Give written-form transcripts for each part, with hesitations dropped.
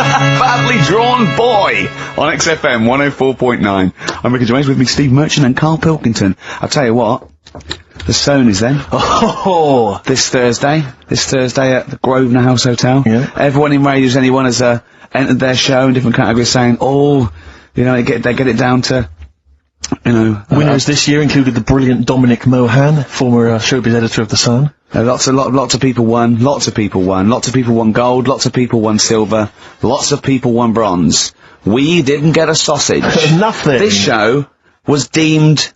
Badly Drawn Boy on XFM 104.9. I'm Ricky Gervais, with me Steve Merchant and Karl Pilkington. I'll tell you what, the Sonies then. Oh! This Thursday at the Grosvenor House Hotel. Yeah. Everyone in Radios Anyone has entered their show in different categories saying, they get it down to, Winners this year included the brilliant Dominic Mohan, former showbiz editor of The Sun. Lots of people won. Lots of people won gold. Lots of people won silver. Lots of people won bronze. We didn't get a sausage. Nothing. This show was deemed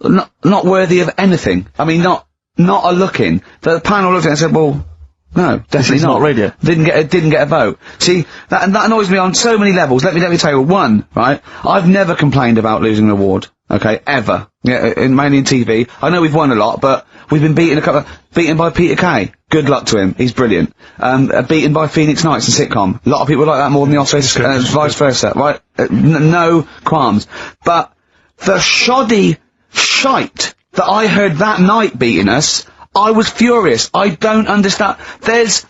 not worthy of anything. I mean, not a look-in. The panel looked at it and said, well, no, definitely not radio. Didn't get a vote. See, that annoys me on so many levels. Let me tell you, one, right? I've never complained about losing an award. Okay, ever. Yeah, mainly in TV. I know we've won a lot, but we've been beaten by Peter Kay. Good luck to him. He's brilliant. Beaten by Phoenix Nights and sitcom. A lot of people like that more than the Office, vice versa, right? No qualms. But the shoddy shite that I heard that night beating us, I was furious. I don't understand. There's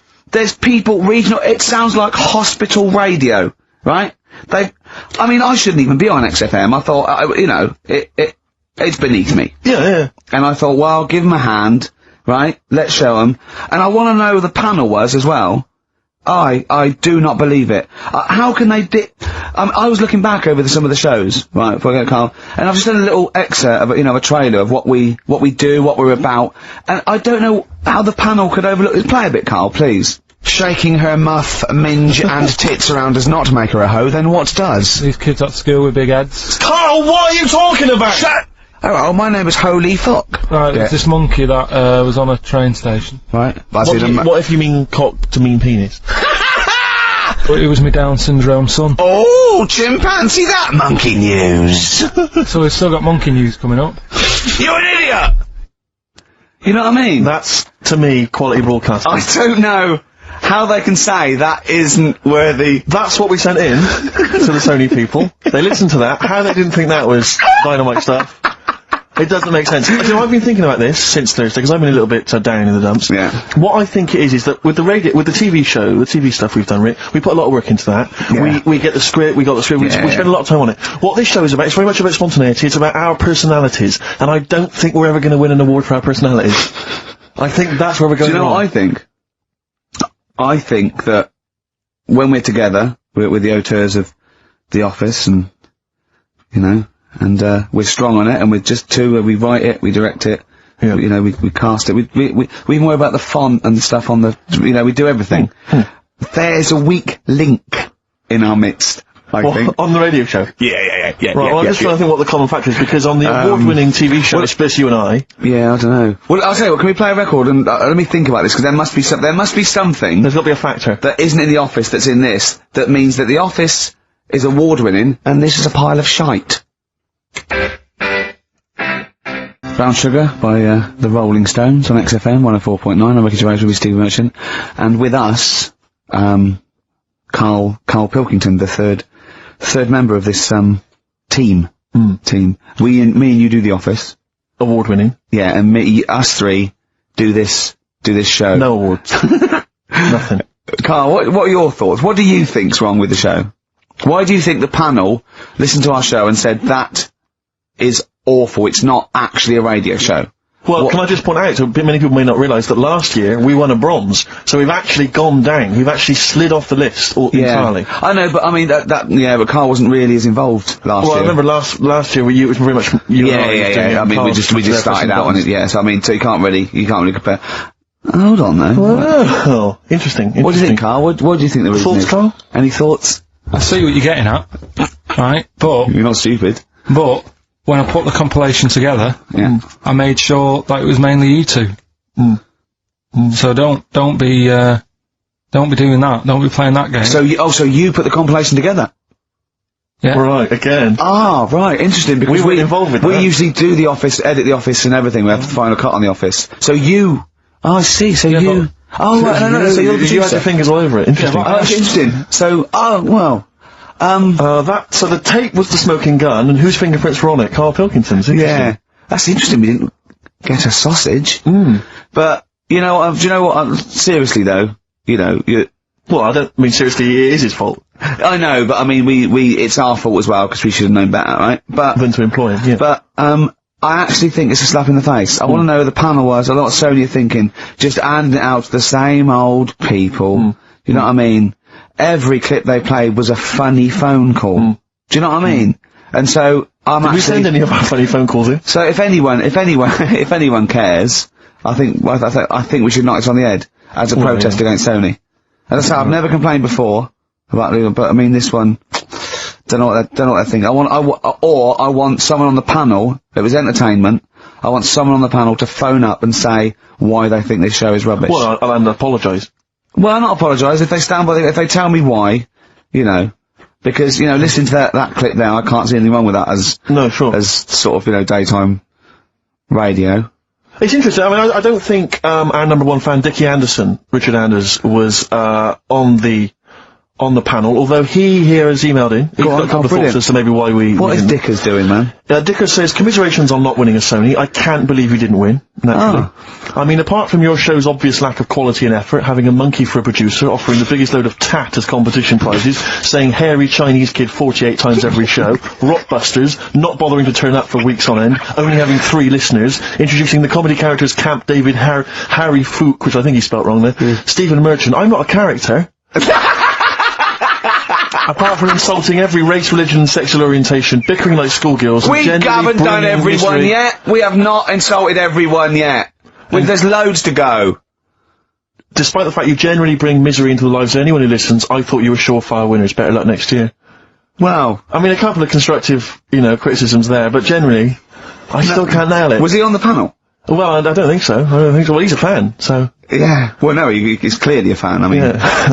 people regional, it sounds like hospital radio, right? I shouldn't even be on XFM. I thought, it's beneath me. Yeah. And I thought, well, give them a hand, right? Let's show them. And I want to know who the panel was as well. I do not believe it. How can they I was looking back over some of the shows, right, before I get Karl, and I've just done a little excerpt of, a trailer of what we do, what we're about, and I don't know how the panel could overlook it. Play a bit, Karl, please. Shaking her muff, minge, and tits around does not make her a hoe, then what does? These kids at school with big heads. Karl, what are you talking about? Shut! Oh, my name is Holy Fuck. Right, there's this monkey that, was on a train station. Right. What if you mean cock to mean penis? But it was my Down syndrome son. Oh, chimpanzee, that monkey news. So we've still got monkey news coming up. You're an idiot! You know what I mean? That's, to me, quality broadcasting. I don't know how they can say that isn't worthy. That's what we sent in to the Sony people. They listened to that. How they didn't think that was dynamite stuff, it doesn't make sense. I've been thinking about this since Thursday, because I've been a little bit down in the dumps. Yeah. What I think it is that with the TV show, the TV stuff we've done, we put a lot of work into that. Yeah. We get the script, we got the script, we spend a lot of time on it. What this show is about, it's very much about spontaneity, it's about our personalities, and I don't think we're ever going to win an award for our personalities. I think that's where we're going wrong. Do you know what I think? I think that when we're together, with the auteurs of The Office, and, and we're strong on it, and we're just two, we write it, we direct it, we cast it, we even worry about the font and stuff on the, we do everything. There's a weak link in our midst, I think. On the radio show? Yeah. Right, well, I'm just trying to think what the common factor is, because on the award-winning TV show, it's just you and I. Yeah, I don't know. Well, I'll tell you what, can we play a record and, let me think about this, because there must be something. There's got to be a factor. That isn't in The Office that's in this, that means that The Office is award-winning, and this is a pile of shite. Brown Sugar by the Rolling Stones on XFM 104.9. I'm Ricky Gervais with Steve Merchant, and with us, Karl Pilkington, the third member of this team. Me and you do The Office, Award winning. Yeah, and us three do this show. No awards. Nothing. Karl, what are your thoughts? What do you think's wrong with the show? Why do you think the panel listened to our show and said that is awful, it's not actually a radio show? Well, can I just point out, so many people may not realise that last year we won a bronze, so we've actually gone down, we've actually slid off the list entirely. I know, but I mean, but Karl wasn't really as involved last year. Well, I remember last year it was very much you and I. I mean, we just started out on it, so I mean, so you can't really compare. Hold on, though. Well, interesting. What do you think, Karl? What do you think the reason is? Thoughts, Karl? Any thoughts? I see what you're getting at, right, but... You're not stupid. But, when I put the compilation together, I made sure that it was mainly you two. So don't be doing that. Don't be playing that game. So you put the compilation together? Yeah. Right, again. Ah, right, interesting, because we were involved with that. We usually do The Office, edit The Office and everything, we have the final cut on The Office. So you... Oh, I see, so you... Oh, right, no, so you're the producer. You had your fingers all over it, interesting. Oh, that's interesting. So, so the tape was the smoking gun, and whose fingerprints were on it? Karl Pilkington's, interesting. Yeah. That's interesting, we didn't get a sausage. But, do you know what, seriously though, Well, I don't mean seriously, it is his fault. I know, but I mean, it's our fault as well, because we should have known better, right? But... Than to employ him, yeah. But, I actually think it's a slap in the face. I want to know who the panel was. A lot of Sony are thinking, just handing it out to the same old people. You know what I mean? Every clip they played was a funny phone call. Do you know what I mean? And so, Did we send any of our funny phone calls in? So if anyone cares, I think we should knock it on the head as a protest against Sony. As I say, I've never complained before about it, but I mean, this one, don't know what they're thinking. I want someone on the panel, if it was entertainment, I want someone on the panel to phone up and say why they think this show is rubbish. Well, I'll apologise. Well, not apologise, if they stand by if they tell me why, you know, because, you know, listening to that clip there, I can't see anything wrong with that as sort of, you know, daytime radio. It's interesting. I mean, I don't think, our number one fan, Dickie Anderson, Richard Anders, was, on the panel, although he here has emailed in. He's got a couple of thoughts as to maybe why we... What is Dickers doing, man? Dickers says, commiserations on not winning a Sony. I can't believe you didn't win, naturally. I mean, apart from your show's obvious lack of quality and effort, having a monkey for a producer, offering the biggest load of tat as competition prizes, saying hairy Chinese kid 48 times every show, Rockbusters, not bothering to turn up for weeks on end, only having 3 listeners, introducing the comedy characters Camp David, Harry Fook, which I think he spelt wrong there, Stephen Merchant. I'm not a character. Apart from insulting every race, religion and sexual orientation, bickering like schoolgirls... We haven't done everyone yet! We have not insulted everyone yet! There's loads to go! Despite the fact you generally bring misery into the lives of anyone who listens, I thought you were surefire winners. Better luck next year. Well... I mean, a couple of constructive, you know, criticisms there, but generally, I still can't nail it. Was he on the panel? Well, I don't think so. Well, he's a fan, so... Yeah. Well, no, he's clearly a fan. I mean,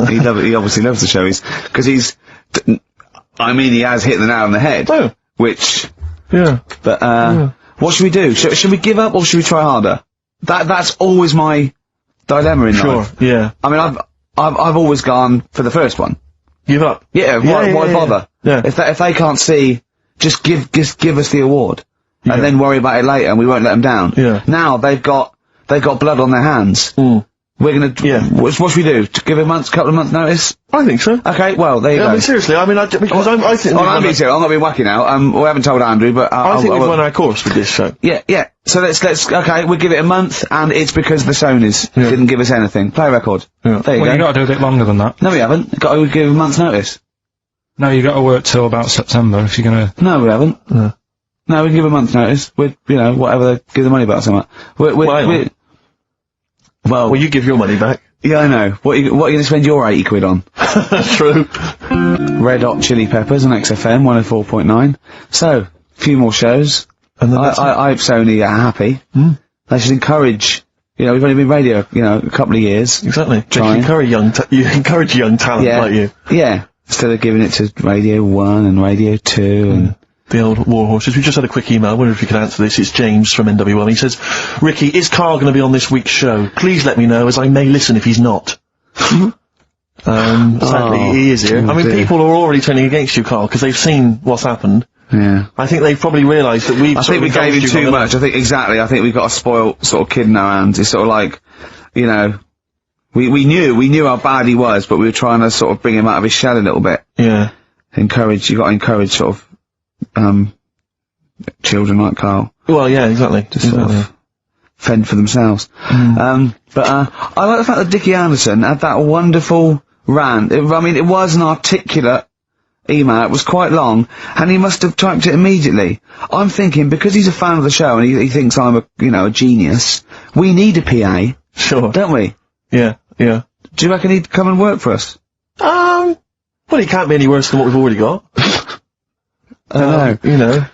he obviously loves the show. Because he's... I mean, he has hit the nail on the head. Oh. Which... Yeah. But, what should we do? Should we give up or should we try harder? That's always my dilemma in life. Sure, yeah. I mean, I've always gone for the first one. Give up? Yeah, why bother? Yeah. If they can't see, just give us the award. And then worry about it later and we won't let them down. Yeah. Now, they've got blood on their hands. We're gonna... What should we do? To give a couple of months notice? I think so. Okay, well, there you go. I mean, seriously, I mean, I think... I'm being serious, I'm not being wacky now, we haven't told Andrew, but... I think we've won our course with this show. Yeah. So okay, we'll give it a month, and it's because the Sonys didn't give us anything. Play a record. Yeah. There you go. You gotta do a bit longer than that. No, we haven't. Gotta give a month's notice. No, you gotta work till about September if you're gonna... No, we haven't. No, we can give a month's notice. We'd, you know, whatever they give the money back or something. Well, you give your money back. Yeah, I know. What are you gonna spend your 80 quid on? True. Red Hot Chili Peppers on XFM 104.9. So, a few more shows. And then I hope Sony are happy. They should encourage, you know, we've only been radio, you know, a couple of years. Exactly. You encourage young talent like you. Yeah. Instead of giving it to Radio 1 and Radio 2 and... The old war horses. We just had a quick email. I wonder if you could answer this. It's James from NWL. He says, Ricky, is Karl going to be on this week's show? Please let me know, as I may listen if he's not. Sadly, he is here. I mean, people are already turning against you, Karl, because they've seen what's happened. Yeah. I think they've probably realised that I think we gave him too much. I think we've got a spoiled sort of kid in our hands. It's sort of like, you know, we knew how bad he was, but we were trying to sort of bring him out of his shell a little bit. Yeah. You gotta encourage sort of, children like Karl. Well, yeah, exactly. Just sort of fend for themselves. I like the fact that Dickie Anderson had that wonderful rant. It was an articulate email. It was quite long, and he must have typed it immediately. I'm thinking, because he's a fan of the show and he thinks I'm a genius, we need a PA. Sure. Don't we? Yeah. Do you reckon he'd come and work for us? Well, he can't be any worse than what we've already got. I know. You know.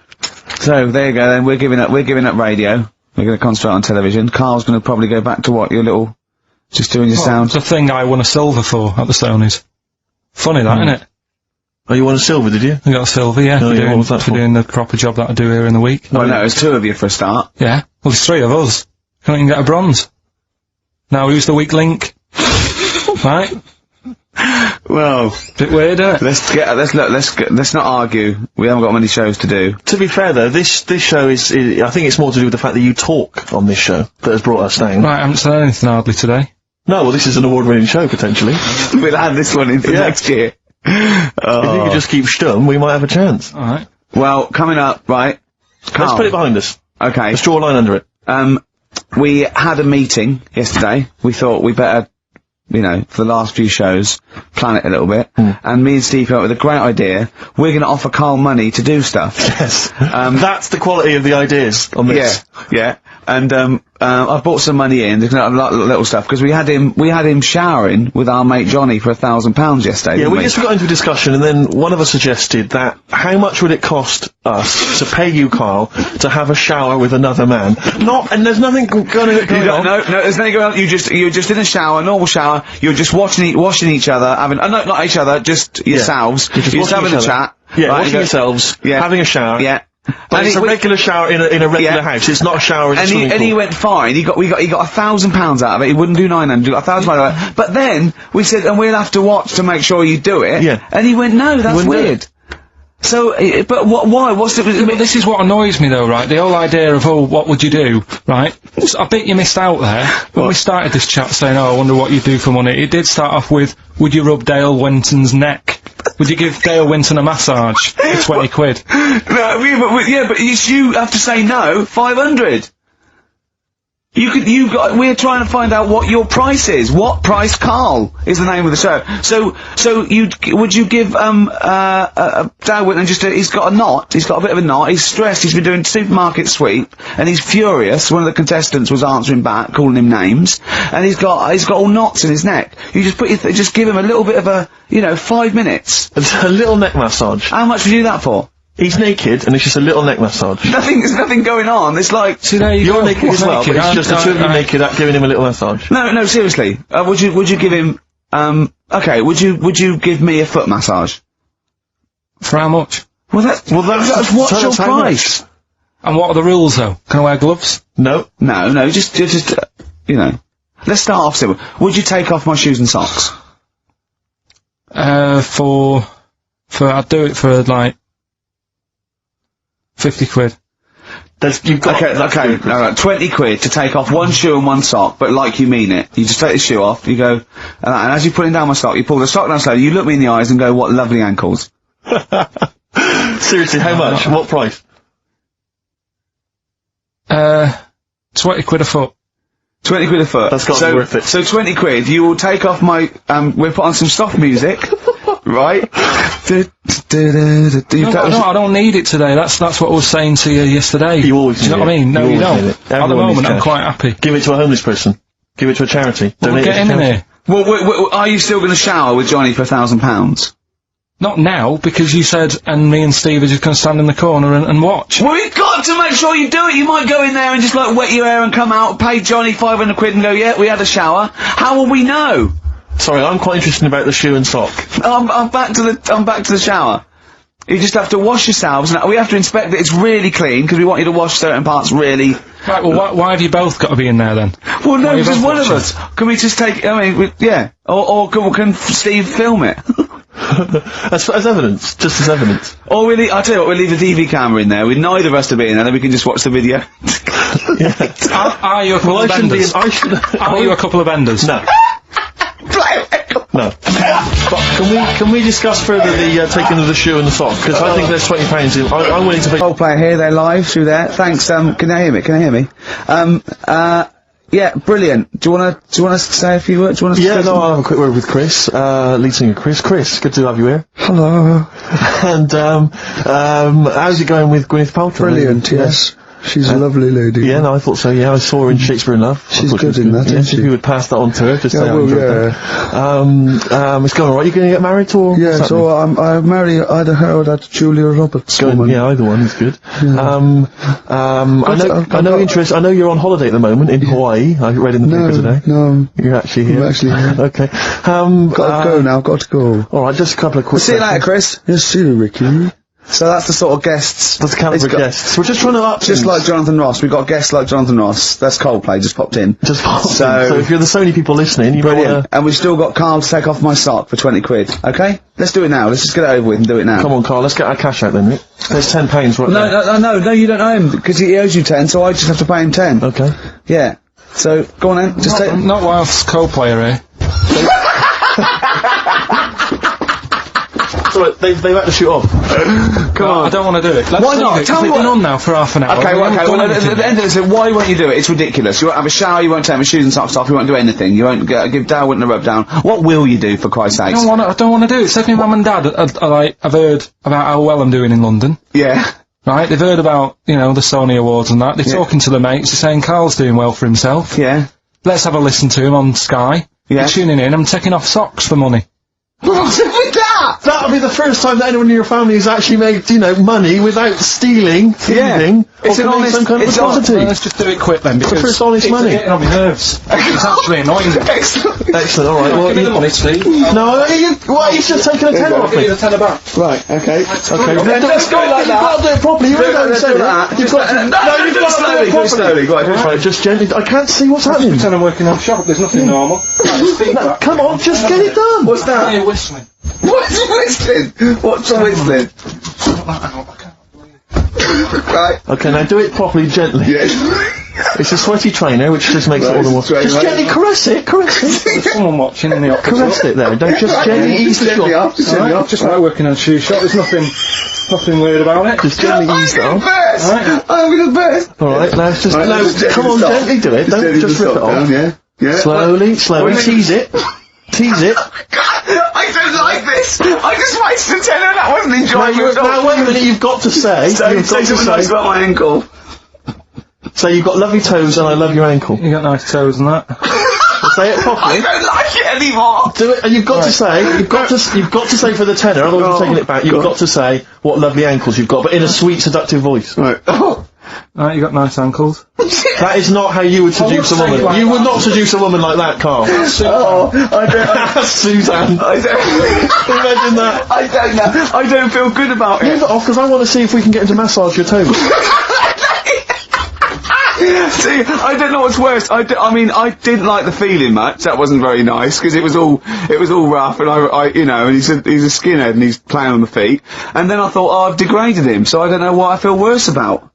So, there you go then, we're giving up radio. We're gonna concentrate on television. Karl's gonna probably go back to what, just doing your sound? It's a thing I won a silver for at the Stonys. Funny that, isn't it? Oh, you won a silver, did you? I got a silver, yeah, what was that for? doing the proper job that I do here in the week. Well, no, there's 2 of you for a start. Yeah. Well, there's 3 of us. Can't even get a bronze. Now, who's the weak link? Right? Well, bit weird, isn't it? Let's not argue. We haven't got many shows to do. To be fair though, this show is I think it's more to do with the fact that you talk on this show that has brought us down. Right, I haven't said anything hardly today. No, well, this is an award-winning show, potentially. We'll add this one into next year. If you could just keep stum, we might have a chance. Alright. Well, coming up, right? Let's put it behind us. Okay. Let's draw a line under it. We had a meeting yesterday. We thought we better, you know, for the last few shows, plan it a little bit. And me and Steve came up with a great idea. We're going to offer Karl money to do stuff. Yes. That's the quality of the ideas on this. Yeah. And, I've bought some money in, there's a lot of little stuff, because we had him showering with our mate Johnny for £1,000 yesterday. Yeah, we just got into a discussion, and then one of us suggested that how much would it cost us to pay you, Karl, to have a shower with another man? And there's nothing going on. No, there's nothing going on. You're just in a shower, normal shower. You're just washing each other, having no, not each other, just yourselves. You're just having a chat. Yeah, washing yourselves. Yeah, having a shower. Yeah. But it's a regular shower in a regular house. It's not a shower in a swimming pool. And he went fine. He got £1,000 out of it. He wouldn't do 900. He got £1,000 out of it. But then we said, and we'll have to watch to make sure you do it. Yeah. And he went, no, that's weird. So, but why? What's it? But this is what annoys me though, right? The whole idea of, what would you do, right? I bet you missed out there. When we started this chat saying, I wonder what you do for money, it did start off with, would you rub Dale Winton's neck? Would you give Dale Winton a massage for 20 quid? No, but you have to say no, 500. We're trying to find out what your price is. What price Karl is the name of the show. So would you give, Dale Winton he's got a knot, he's got a bit of a knot, he's stressed, he's been doing supermarket sweep, and he's furious. One of the contestants was answering back, calling him names, and he's got all knots in his neck. You just just give him a little bit of a, 5 minutes. A little neck massage. How much would you do that for? He's naked, and it's just a little neck massage. There's nothing going on. It's like, you're naked as well, but it's just the two of you naked, giving him a little massage. No, seriously. Would you give him, okay, would you give me a foot massage? For how much? Well, that's what's your price? And what are the rules though? Can I wear gloves? No. No, just, let's start off simple. Would you take off my shoes and socks? I'd do it for like, 50 quid. Okay, alright, 20 quid to take off one shoe and one sock, but like you mean it. You just take the shoe off, you go, and as you're putting down my sock, you pull the sock down slowly, you look me in the eyes and go, what lovely ankles. Seriously, how much? What price? 20 quid a foot. 20 quid a foot. That's got to be worth it. So 20 quid, you will take off my, we'll put on some soft music, right? I don't need it today. That's what I was saying to you yesterday. You always do you know what I mean? No, you don't. At the moment, I'm quite happy. Give it to a homeless person. Give it to a charity. Well, get him in here. Well, are you still going to shower with Johnny for £1,000? Not now, because you said, and me and Steve are just going to stand in the corner and watch. Well, we've got to make sure you do it. You might go in there and just wet your hair and come out, pay Johnny 500 quid and go, yeah, we had a shower. How will we know? Sorry, I'm quite interested about the shoe and sock. I'm back to the shower. You just have to wash yourselves, and we have to inspect that it's really clean, because we want you to wash certain parts really... Right, well, why have you both got to be in there, then? Well, no, because one of us. Can we just take... yeah. Or can Steve film it? as evidence. Just as evidence. Or I'll tell you what, we'll leave a DV camera in there, with neither of us to be in there, then we can just watch the video. Are you a couple of vendors? Are you a couple of vendors? No. No. But can we discuss further the taking of the shoe and the sock? Because I think there's £20 in. I'm willing to pay. Coldplay here, they're live through there. Thanks. Can you hear me? Yeah, brilliant. Do you wanna say a few words? I'll have a quick word with Chris, lead singer Chris. Chris, good to have you here. Hello. And how's it going with Gwyneth Paltrow? Brilliant. Yes. She's a lovely lady. Yeah, no, I thought so, yeah. I saw her in Shakespeare in Love. She's good in that, isn't she? If you would pass that on to her, just yeah, say well, yeah. It's going alright. You going to get married or? Yeah, so I'm married either her or that Julia Roberts woman. Yeah, either one is good. Yeah. I know you're on holiday at the moment in Hawaii. I read in the paper today. No. You're actually here. I'm actually here. Okay. Got to go now, got to go. Alright, just a couple of quick See you later, Chris. Yes, see you, Ricky. So that's the sort of guests. That's the calibre of guests. We're just trying to up just things. like Jonathan Ross. We've got guests like Jonathan Ross. That's Coldplay, just popped in. So if you're the Sony people listening, you brilliant. And we've still got Karl to take off my sock for 20 quid. Okay? Let's do it now. Let's just get it over with and do it now. Come on, Karl, let's get our cash out then, Rick. There's £10 right there. No, you don't owe him, because he owes you 10, so I just have to pay him 10. Okay. Yeah. So, go on then, just take... Not whilst co-player here. Sorry, they've had to shoot off. Come on. I don't want to do it. Why not? Tell me We've what... been on now for half an hour. Okay, well, at the end of this, why won't you do it? It's ridiculous. You won't have a shower, you won't take my shoes and socks off, you won't do anything. You won't give Dale a rub down. What will you do, for Christ's sakes? I don't want to do it. It's like my mum and dad I've heard about how well I'm doing in London. Yeah. Right? They've heard about, the Sony Awards and that. They're talking to the mates, they're saying Carl's doing well for himself. Yeah. Let's have a listen to him on Sky. Yeah. They're tuning in, I'm taking off socks for money. What's up with that? That'll be the first time that anyone in your family has actually made, money without stealing, thieving, It's an honest... some kind of atrocity. Let's just do it quick then, because the first honest money. It's getting on my nerves. It's actually annoying me. Excellent. Alright, well, Give me the money, Steve. no, he's just taking a tenner off Give me. me the tenner back. Right, okay. Okay, Let's go like that. You've got to do it properly. You don't say that. You've got to do it properly. Slowly. Go ahead. Right, just gently. I can't see what's happening. Pretend I'm working on shop, there's nothing normal. No, come on, just get it done. What's that? You're whistling. What's whistling? What's a whistling? Right. Okay, now do it properly, gently. Yes. It's a sweaty trainer, which just makes it all the more... Straight Just away. gently caress it. There's someone watching in the office. Caress it there. Don't just gently ease the Gently shot. off, just gently off. Just like working on a shoe shop, there's nothing weird about it. Just gently ease it off. I'm the best. Alright, now it's just... Right, No, just come on, stop. gently do it. Don't Gently just rip it stop off. down, yeah. Slowly, tease it. Tease it. I don't like this. I just wasted a tenner and I wasn't enjoying it. Now wait a minute, you've got to say... Say something nice about my ankle. So you've got lovely toes and I love your ankle. You got nice toes and that. Say it I properly. don't like it anymore. Do it, and you've got to say, you've got to say for the tenner, otherwise I'm taking it back, you've got to say what lovely ankles you've got, but in a sweet, seductive voice. Right. Right, you got nice ankles. That is not how you would seduce a woman. You would not seduce a woman like that, Carl. I don't... Suzanne. I don't... Imagine that. I don't know. I don't feel good about it. Leave it off, because I want to see if we can get him to massage your toes. See, I don't know what's worse. I mean, I didn't like the feeling much. That wasn't very nice because it was all rough, and and he's a skinhead and he's playing on the feet. And then I thought, oh, I've degraded him, so I don't know what I feel worse about.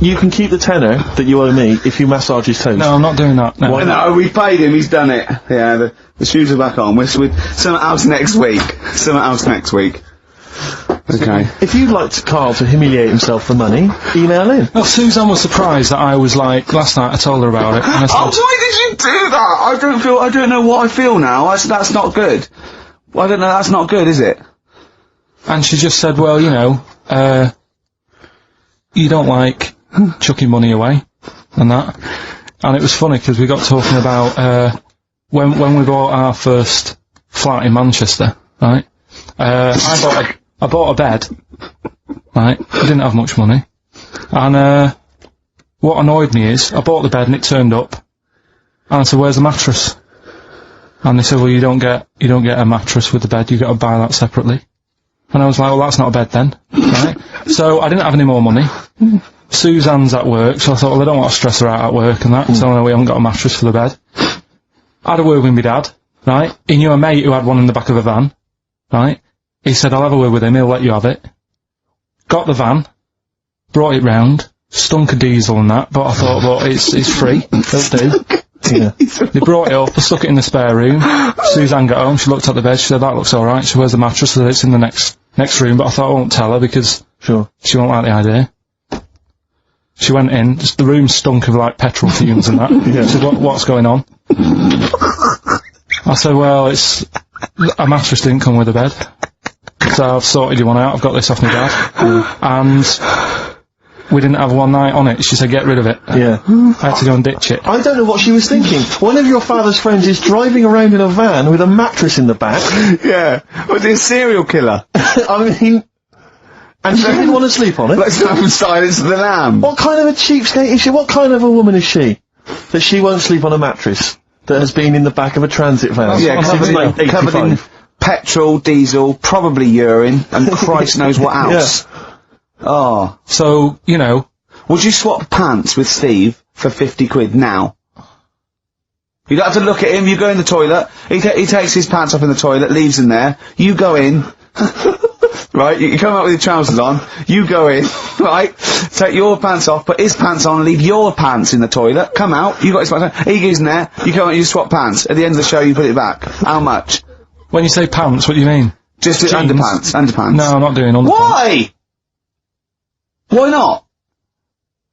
You can keep the tenner that you owe me if you massage his toes. No, I'm not doing that. No. No, we paid him. He's done it. Yeah, the shoes are back on. We're something else next week. Okay. If you'd like Carl to humiliate himself for money, email in. Well, Suzanne was surprised that I was like, last night I told her about it, and I said, Oh, why did you do that? I don't know what I feel now. That's not good. I don't know, that's not good, is it? and she just said, well, you don't like chucking money away, and that. And it was funny, because we got talking about, when we bought our first flat in Manchester, right? I bought a bed, right? I didn't have much money. And, what annoyed me is, I bought the bed and it turned up. And I said, where's the mattress? And they said, well, you don't get a mattress with the bed, you got to buy that separately. And I was like, well, that's not a bed then, right? So I didn't have any more money. Suzanne's at work, so I thought, well, I don't want to stress her out at work and that, so I know we haven't got a mattress for the bed. I had a word with my dad, right? He knew a mate who had one in the back of a van, right? He said, I'll have a word with him, he'll let you have it. Got the van, brought it round, stunk of diesel and that, but I thought, well, it's free, it'll do. Yeah. They brought it up, I stuck it in the spare room. Suzanne got home, she looked at the bed, she said, that looks alright. She where's the mattress? I said, it's in the next room, but I thought I won't tell her because she won't like the idea. She went in, just the room stunk of like petrol fumes and that. She said, what's going on? I said, well, a mattress didn't come with a bed. So I've sorted you one out, I've got this off my dad. And we didn't have one night on it. She said, get rid of it. Yeah. I had to go and ditch it. I don't know what she was thinking. One of your father's friends is driving around in a van with a mattress in the back. Yeah. Was he a serial killer? I mean... And she didn't want to sleep on it. Let's have Silence of the Lamb. What kind of a cheapskate is she? What kind of a woman is she? That she won't sleep on a mattress that has been in the back of a transit van. Yeah, covered in petrol, diesel, probably urine, and Christ knows what else. Yeah. Oh. So, Would you swap pants with Steve for 50 quid now? You don't have to look at him, you go in the toilet, he takes his pants off in the toilet, leaves them there, you go in, right, you come out with your trousers on, you go in, right, take your pants off, put his pants on, leave your pants in the toilet, come out, you got his pants on, he goes in there, you come out, you swap pants. At the end of the show, you put it back. How much? When you say pants, what do you mean? Just Jeans? underpants. No, I'm not doing underpants. Why? Why not?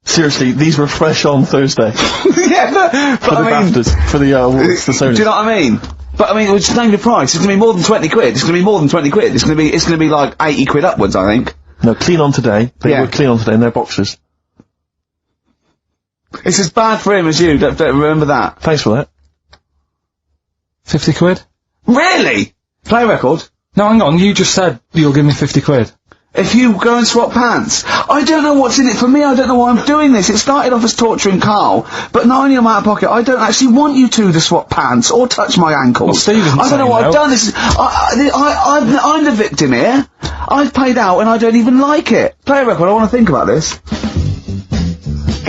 Seriously, these were fresh on Thursday. Yeah, but For the BAFTAs, for the awards, the Sonys. do you know what I mean? But I mean, just name the price. It's gonna be more than 20 quid. It's gonna be more than 20 quid. It's gonna be like 80 quid upwards, I think. No, clean on today. They Yeah. were clean on today in their boxes. It's as bad for him as you, don't remember that. Thanks for that. 50 quid? Really? Play a record? No, hang on, you just said you'll give me 50 quid. If you go and swap pants. I don't know what's in it for me, I don't know why I'm doing this. It started off as torturing Carl, but not only am I out of pocket, I don't actually want you two to swap pants or touch my ankles. Well, Steve isn't I don't know saying what no. I've done. I'm the victim here. I've paid out and I don't even like it. Play a record, I want to think about this.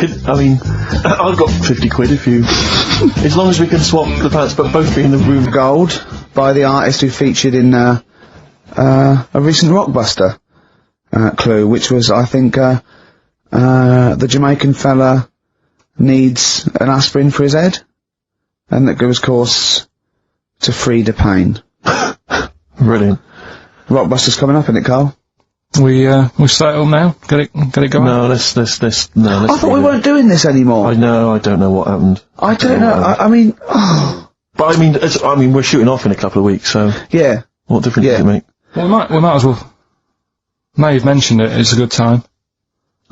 I've got 50 quid if you... as long as we can swap the pants, but both be in the room. Gold by the artist who featured in a recent Rockbuster clue, which was, I think, the Jamaican fella needs an aspirin for his head, and that gives course to free the pain. Brilliant. Rockbuster's coming up, isn't it, Carl? We settle now? Get it going? No, let's I thought we weren't doing this anymore. I know, I don't know what happened. I don't know, I mean, oh, But I mean, we're shooting off in a couple of weeks, so yeah. what difference does it make? Well, we might as well. Now you've mentioned it, it's a good time.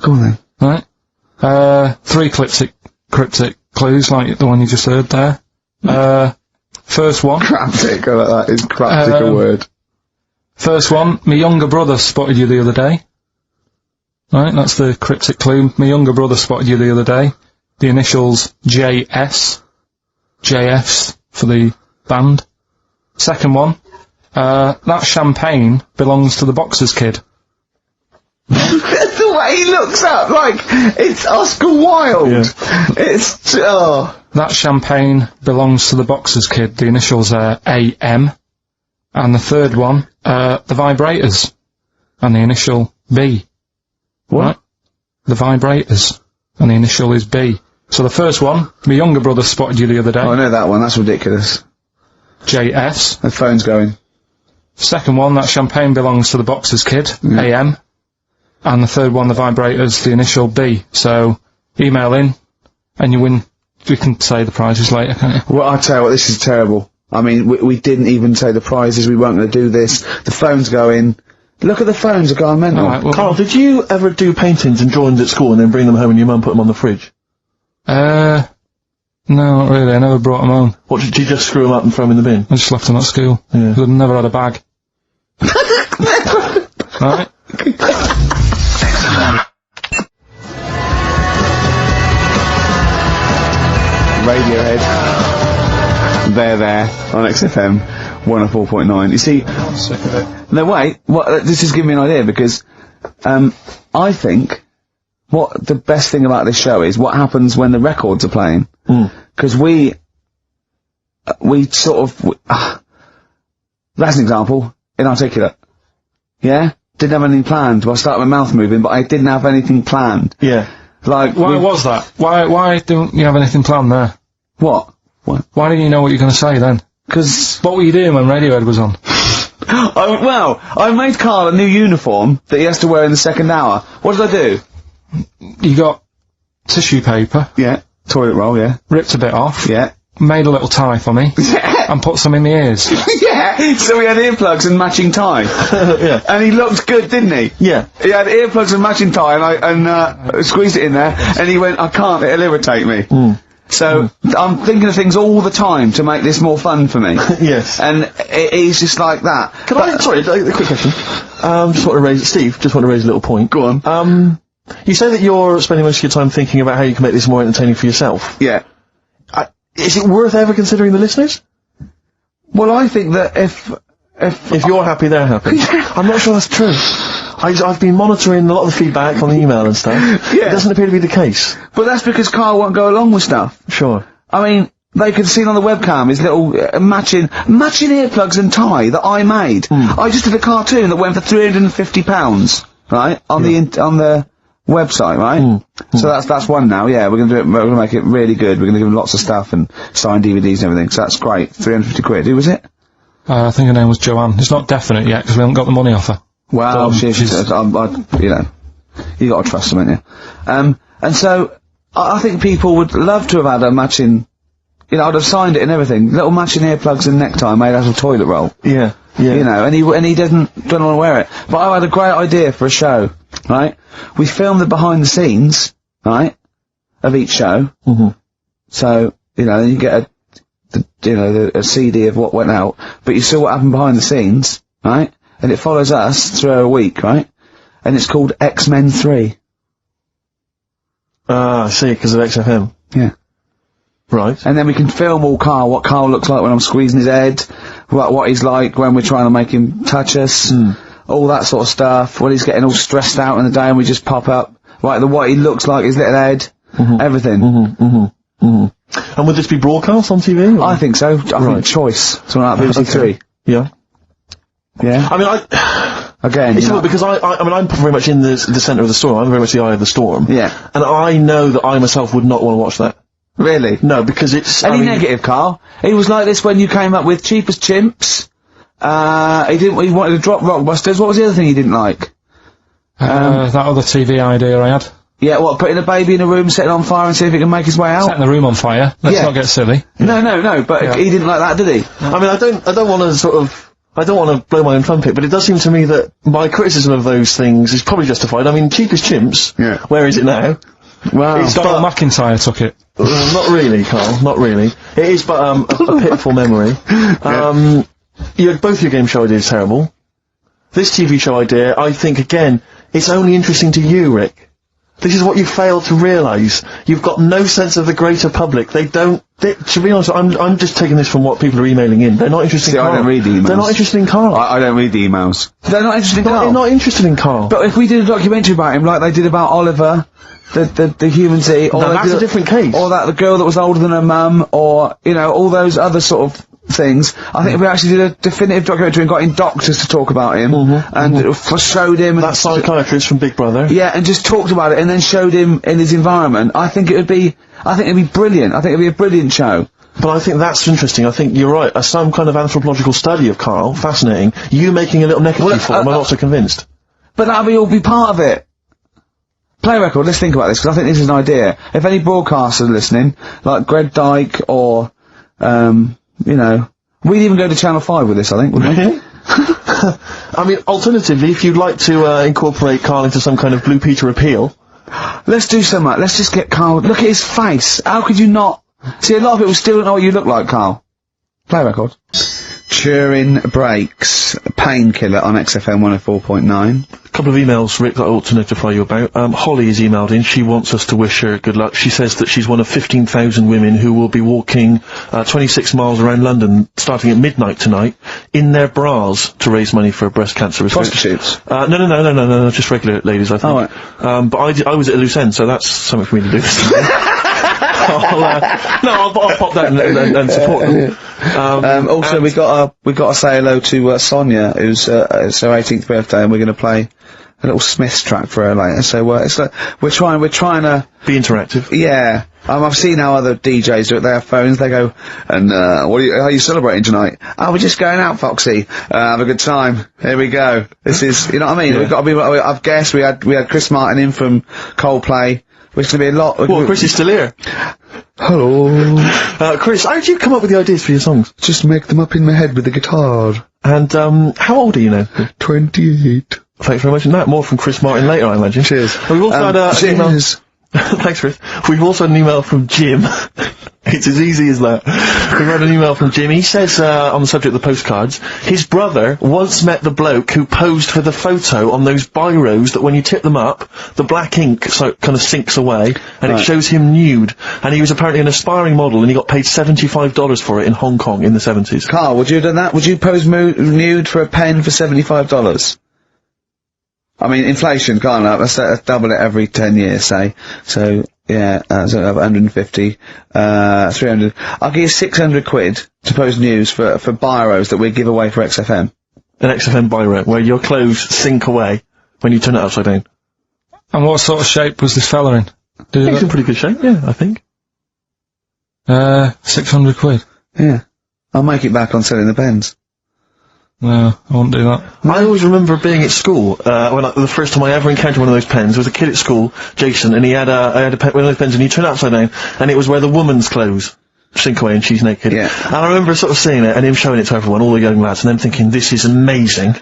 Go on then. Right? 3 cryptic clues, like the one you just heard there. First one. Cryptic, I like that. Is cryptic a word? First one, my younger brother spotted you the other day. Right, that's the cryptic clue. My younger brother spotted you the other day. The initials JS. JF's for the band. Second one, that champagne belongs to the Boxers kid. The way he looks up, like, it's Oscar Wilde. Yeah. It's, oh. That champagne belongs to the Boxers kid. The initials are AM. And the third one, the vibrators. And the initial B. What? Right? The vibrators. And the initial is B. So the first one, my younger brother spotted you the other day. Oh, I know that one, that's ridiculous. JS. The phone's going. Second one, that champagne belongs to the Boxers kid. AM. And the third one, the vibrators, the initial B. So, email in, and you win. We can say the prizes later, can't you? Well, I tell you what, this is terrible. I mean, we didn't even say the prizes, we weren't going to do this. The phone's going. Look at the phones, are going mental. Alright, well, Carl, did you ever do paintings and drawings at school and then bring them home and your mum put them on the fridge? no, not really. I never brought them home. What, did you just screw them up and throw them in the bin? I just left them at school. Yeah. 'Cause I'd never had a bag. Right? Radiohead. There, on XFM 104.9. You see, Sick of it. no, wait, this is giving me an idea, because, I think, what the best thing about this show is what happens when the records are playing. Because we sort of, that's an example, inarticulate. Yeah? Didn't have anything planned. Well, I started my mouth moving, but I didn't have anything planned. Yeah. Like, Why was that? Why didn't you have anything planned there? What? Why didn't you know what you were going to say then? Because, What were you doing when Radiohead was on? I made Carl a new uniform that he has to wear in the second hour. What did I do? You got tissue paper, Yeah. Toilet roll, yeah. ripped a bit off, Yeah. made a little tie for me, Yeah. and put some in my ears. Yeah. So we had earplugs and matching tie. Yeah. And he looked good, didn't he? Yeah. He had earplugs and matching tie, and I squeezed it in there, and he went, I can't, it'll irritate me. So, I'm thinking of things all the time to make this more fun for me. Yes. And he's just like that. Sorry, a quick question. Just want to raise a little point. Go on. You say that you're spending most of your time thinking about how you can make this more entertaining for yourself. Yeah. Is it worth ever considering the listeners? Well, I think that if you're happy, they're happy. I'm not sure that's true. I've been monitoring a lot of the feedback on the email and stuff. Yeah. It doesn't appear to be the case. But that's because Carl won't go along with stuff. Sure. I mean, they could have seen on the webcam his little matching earplugs and tie that I made. I just did a cartoon that went for £350, right, on the website, right? So that's one now. Yeah, we're gonna make it really good. We're gonna give him lots of stuff and signed DVDs and everything. So that's great. 350 quid. Who was it? I think her name was Joanne. It's not definite yet because we haven't got the money off her. Wow, she's you know, you gotta trust them, ain't you? And so I think people would love to have had a matching. You know, I'd have signed it and everything. Little matching earplugs and necktie made out of toilet roll. Yeah. You know, and he don't want to wear it. But I had a great idea for a show, right? We filmed the behind the scenes, right, of each show. So, you know, you get a CD of what went out, but you saw what happened behind the scenes, right? And it follows us through a week, right? And it's called X-Men 3. Ah, I see, because of XFM. Yeah. Right. And then we can film what Karl looks like when I'm squeezing his head, what he's like when we're trying to make him touch us, all that sort of stuff, when he's getting all stressed out in the day and we just pop up, right, what he looks like, his little head, everything. And would this be broadcast on TV? Or? I think so. I think Choice. Something like BBC Three. Yeah. Yeah. I mean, again, it's because I mean, I'm very much in the centre of the storm. I'm very much the eye of the storm. Yeah. And I know that I myself would not want to watch that. Really? No, because it's... Any negative, Karl? He was like this when you came up with Cheap as Chimps. He wanted to drop Rockbusters. What was the other thing he didn't like? That other TV idea I had. Yeah, putting a baby in a room, setting it on fire and see if it can make his way out? Setting the room on fire. Let's not get silly. No, but he didn't like that, did he? I mean, I don't want to I don't want to blow my own trumpet, but it does seem to me that my criticism of those things is probably justified. I mean, Cheap as Chimps, where is it now? Well, Donald McIntyre took it. Not really, Karl, not really. It is but a pitiful memory. Both your game show ideas terrible. This TV show idea, I think, again, it's only interesting to you, Rick. This is what you failed to realise. You've got no sense of the greater public. To be honest, I'm just taking this from what people are emailing in. They're not interested in Karl. I don't read the emails. They're not interested in Karl. I don't read the emails. They're not interested in Karl. They're not interested in Karl. But if we did a documentary about him, like they did about Oliver, the human Z, or that's a different case. Or the girl that was older than her mum, or, you know, all those other sort of things. I think if we actually did a definitive documentary and got in doctors to talk about him, and showed him... That psychiatrist from Big Brother. Yeah, and just talked about it, and then showed him in his environment, I think it'd be brilliant. I think it'd be a brilliant show. But I think that's interesting. I think you're right. Some kind of anthropological study of Karl, fascinating. You making a little necklace for him, I'm not so convinced. But that'll all be part of it. Play record, let's think about this, because I think this is an idea. If any broadcasters are listening, like Greg Dyke, or, you know, we'd even go to Channel 5 with this, I think, wouldn't we? I mean, alternatively, if you'd like to incorporate Karl into some kind of Blue Peter appeal... Let's do something. Let's just get Karl... Look at his face. How could you not... See, a lot of people still don't know what you look like, Karl. Play record. Turing Breaks, Painkiller on XFM 104.9. A couple of emails, Rick, that I ought to notify you about. Holly has emailed in. She wants us to wish her good luck. She says that she's one of 15,000 women who will be walking 26 miles around London starting at midnight tonight in their bras to raise money for breast cancer research. Prostitutes? No, just regular ladies, I think. Oh, right. But I was at a loose end, so that's something for me to do. I'll pop that and support them. Also, we got to say hello to Sonia, who's it's her 18th birthday, and we're going to play a little Smiths track for her later. So it's like we're trying to be interactive. Yeah. I've seen how other DJs do it. They have phones. They go, and how are you celebrating tonight? Oh, we're just going out, Foxy. Have a good time. Here we go. This is, you know what I mean? Yeah. We've got to be. I've guessed we had Chris Martin in from Coldplay. Which is going to be a lot. Well, Chris is still here. Hello. Chris, how did you come up with the ideas for your songs? Just make them up in my head with the guitar. And, how old are you now? 28. Thanks very much. And that, more from Chris Martin later, I imagine. Cheers. We've also had an email. Cheers. Thanks, Chris. We've also had an email from Jim. It's as easy as that. We've had an email from Jim. He says, on the subject of the postcards, his brother once met the bloke who posed for the photo on those biros that when you tip them up, the black ink kind of sinks away, and it shows him nude. And he was apparently an aspiring model, and he got paid $75 for it in Hong Kong in the 70s. Karl, would you have done that? Would you pose nude for a pen for $75? I mean, inflation, can't it? Let's double it every 10 years, say. So, Yeah, so 150, 300. I'll give you 600 quid to post news for biros that we give away for XFM. An XFM biro, where your clothes sink away when you turn it upside down. And what sort of shape was this fella in? He's in pretty good shape, yeah, I think. 600 quid. Yeah. I'll make it back on selling the pens. No, I won't do that. I always remember being at school, the first time I ever encountered one of those pens, there was a kid at school, Jason, and he had a pen, one of those pens, and he turned it upside down, and it was where the woman's clothes sink away and she's naked. Yeah. And I remember sort of seeing it, and him showing it to everyone, all the young lads, and them thinking, this is amazing.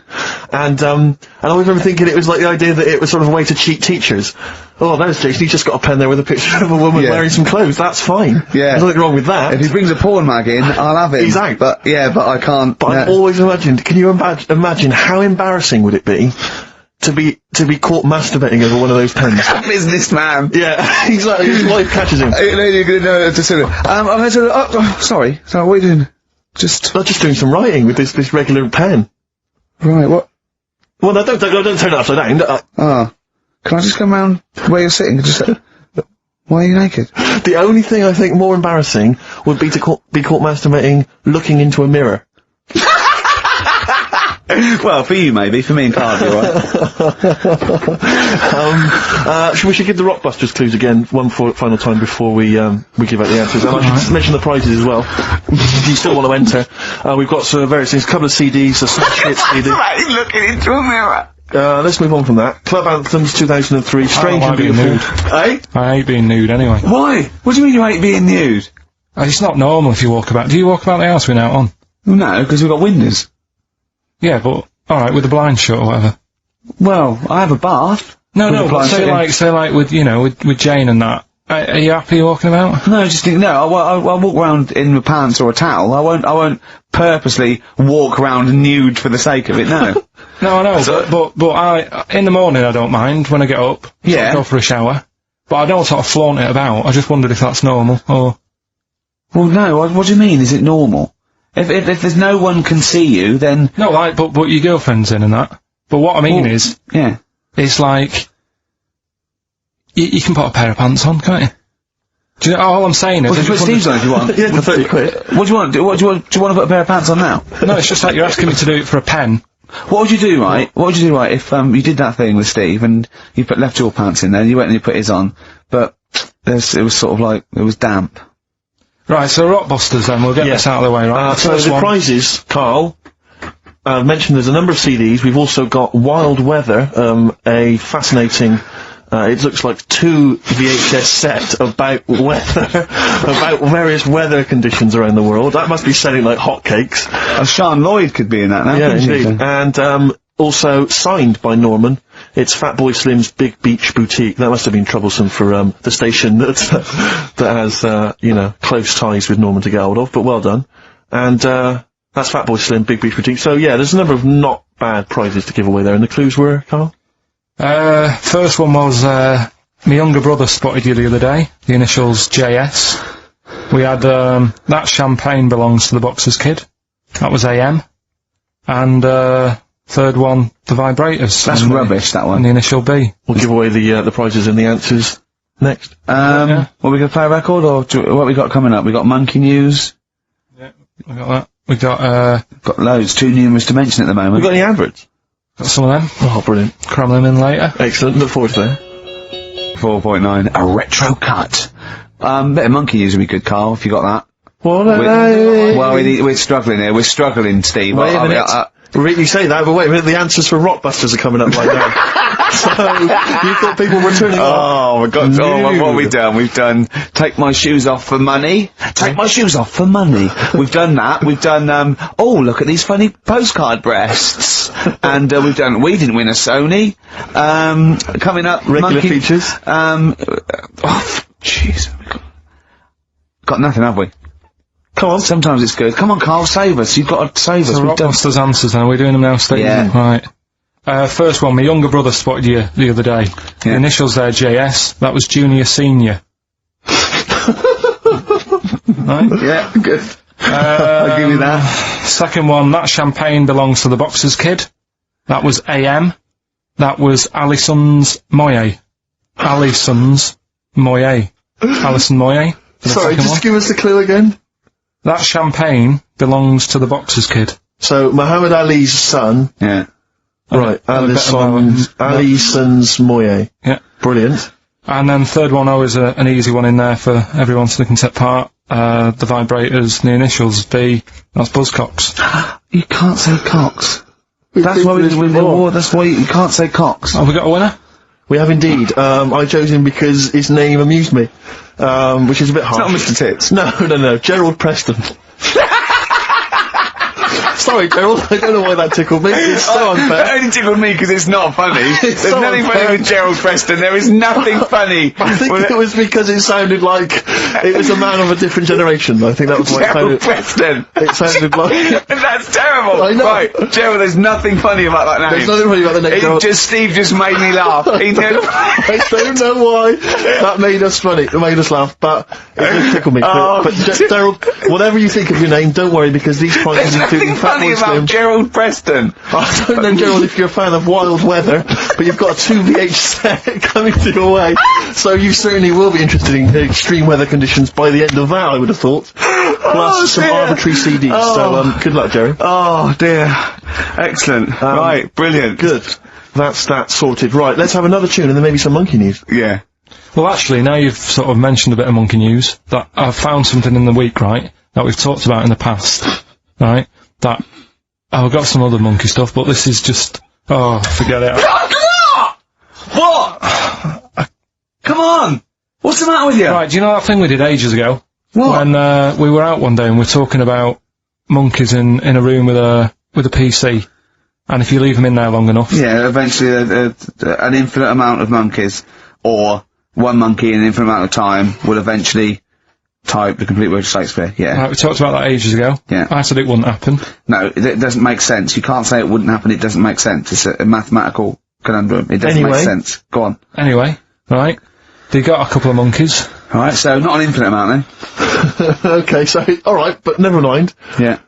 And I always remember thinking it was like the idea that it was sort of a way to cheat teachers. Oh, there's Jason, he's just got a pen there with a picture of a woman wearing some clothes, that's fine. Yeah. There's nothing wrong with that. If he brings a porn mag in, I'll have it. He's out. But I can't. But I've always imagined, can you imagine how embarrassing would it be to be caught masturbating over one of those pens? Businessman. Yeah, exactly, his wife catches him. You're gonna know to sort of, I'm gonna sort of, sorry, what are you doing? Just doing some writing with this regular pen. Right, what? Well, no, don't turn it upside down. Can I just come round where you're sitting and just say, why are you naked? The only thing I think more embarrassing would be to be caught masturbating looking into a mirror. Well, for you maybe, for me and Karl, you're right. We should give the Rockbusters clues again, one final time before we give out the answers. And I should mention the prizes as well. If you still want to enter, we've got some various things, a couple of CDs, a Smash Hits CD. Right, looking into a mirror. Let's move on from that. Club Anthems 2003, Strange and Beautiful. Eh? I hate being nude anyway. Why? What do you mean you hate being nude? It's not normal if you walk about. Do you walk about the house without on? Well, no, because we've got windows. Yeah, but, alright, with the blinds shut or whatever. Well, I have a bath. No, but say like with, you know, with Jane and that. Are you happy walking about? No, just think, no, I'll walk around in my pants or a towel. I won't purposely walk around nude for the sake of it, no. No, I know, but in the morning I don't mind when I get up. Yeah. Go for a shower. But I don't sort of flaunt it about. I just wondered if that's normal, or... Well, no, what do you mean, is it normal? If there's no one can see you, then... No, like, but your girlfriend's in and that. But what I mean is... Yeah. It's like... You can put a pair of pants on, can't you? Do you know, all I'm saying is... Well, you put Steve's on if you want. Yeah, for 30 quid. What do you want? Do you want to put a pair of pants on now? No, it's just like you're asking me to do it for a pen. What would you do, right? What would you do, right, if, you did that thing with Steve and you left your pants in there, and you went and you put his on, but it was sort of like, it was damp. Right, so Rockbusters then, we'll get this out of the way, right? So the prizes, Karl, mentioned there's a number of CDs, we've also got Wild Weather, a fascinating, it looks like 2 VHS set about weather, about various weather conditions around the world. That must be selling like hotcakes. Sean Lloyd could be in that now. Yeah, indeed. And, also signed by Norman. It's Fatboy Slim's Big Beach Boutique. That must have been troublesome for, the station that has, you know, close ties with Norman to get hold of, but well done. And, that's Fatboy Slim, Big Beach Boutique. So yeah, there's a number of not bad prizes to give away there, and the clues were, Karl? First one was, my younger brother spotted you the other day. The initials JS. We had, That Champagne Belongs to the Boxer's Kid. That was AM. And, third one, The Vibrators. That's rubbish, that one. And the initial B. We'll give away the prizes and the answers next. Well, we gonna play a record, or what we got coming up? We got Monkey News. Yeah, we got that. We got loads, too numerous to mention at the moment. We got any adverts? Got some of them. Oh, brilliant. Cram them in later. Excellent, look forward to that. 4.9, a retro cut. Bit of Monkey News would be good, Karl, if you got that. Well, we're struggling here. We're struggling, Steve. Wait a minute. You say that, but wait a minute, the answers for Rockbusters are coming up right now. So, you thought people were turning off? Oh, my God. Oh, what have we done? We've done Take My Shoes Off for Money. Take My Shoes Off for Money. We've done that. We've done, oh, look at these funny postcard breasts. And, we've done We Didn't Win a Sony. Coming up, regular features. Jeez. Got nothing, have we? Come on. Sometimes it's good. Come on, Karl, save us. You've got to save us. So Rockbusters answers then. Are we doing them now, Steve? Yeah. Right. First one, my younger brother spotted you the other day. Yeah. The initials there, JS. That was Junior Senior. Right? Yeah, good. I'll give you that. Second one, That Champagne Belongs to the Boxer's Kid. That was AM. That was Alison's Moye. Alison's Moye. Alison Moyet. for the Sorry, second just one. give us the clue again. That champagne belongs to the boxer's kid. So, Muhammad Ali's son. Yeah. Right, Alison's Moyet. Yeah. Brilliant. And then third one, always an easy one in there for everyone so they can take part. The vibrators, the initials B, that's Buzzcocks. You can't say Cox. That's why we win the award. That's why you can't say Cox. Have we got a winner? We have indeed. I chose him because his name amused me. Which is a bit harsh. It's not Mr. Tits. No. Gerald Preston. Sorry, Gerald, I don't know why that tickled me. It's so unfair. It only tickled me because it's not funny. There's so nothing unfair. funny with Gerald Preston. There is nothing funny. I think it was because it sounded like it was a man of a different generation. I think that was why Gerald Preston. it sounded like... That's terrible. I know. Right, Gerald, there's nothing funny about that name. There's nothing funny about the name, Gerald. Steve just made me laugh. He did. I don't know why that made us funny. It made us laugh, but it did tickle me. Oh. But Gerald, whatever you think of your name, don't worry, because these prizes There's including nothing Fat funny Boy about Slim. Gerald Preston. I don't know, Gerald, if you're a fan of wild weather, but you've got a 2VH set coming to your way, so you certainly will be interested in extreme weather conditions by the end of that, I would have thought. Plus some dear. arbitrary CDs, so good luck, Jerry. Oh, dear. Excellent. Right, brilliant. Good. That's that sorted. Right, let's have another tune and then maybe some monkey news. Yeah. Well, actually, now you've sort of mentioned a bit of monkey news, that I've found something in the week, right, that we've talked about in the past, right, that I've got some other monkey stuff, but this is just, forget it. What? Come on! What's the matter with you? Right, do you know that thing we did ages ago? What? When, we were out one day and we're talking about monkeys in a room with a PC, and if you leave them in there long enough. Yeah, eventually an infinite amount of monkeys, or one monkey in an infinite amount of time, will eventually type the complete word of Shakespeare. Yeah. Right, we talked about that ages ago. Yeah. I said it wouldn't happen. No, it doesn't make sense. You can't say it wouldn't happen, it doesn't make sense. It's a mathematical conundrum. It doesn't make sense. Go on. Anyway, right, they got a couple of monkeys. Alright, so not an infinite amount then. Okay, so, alright, but never mind. Yeah.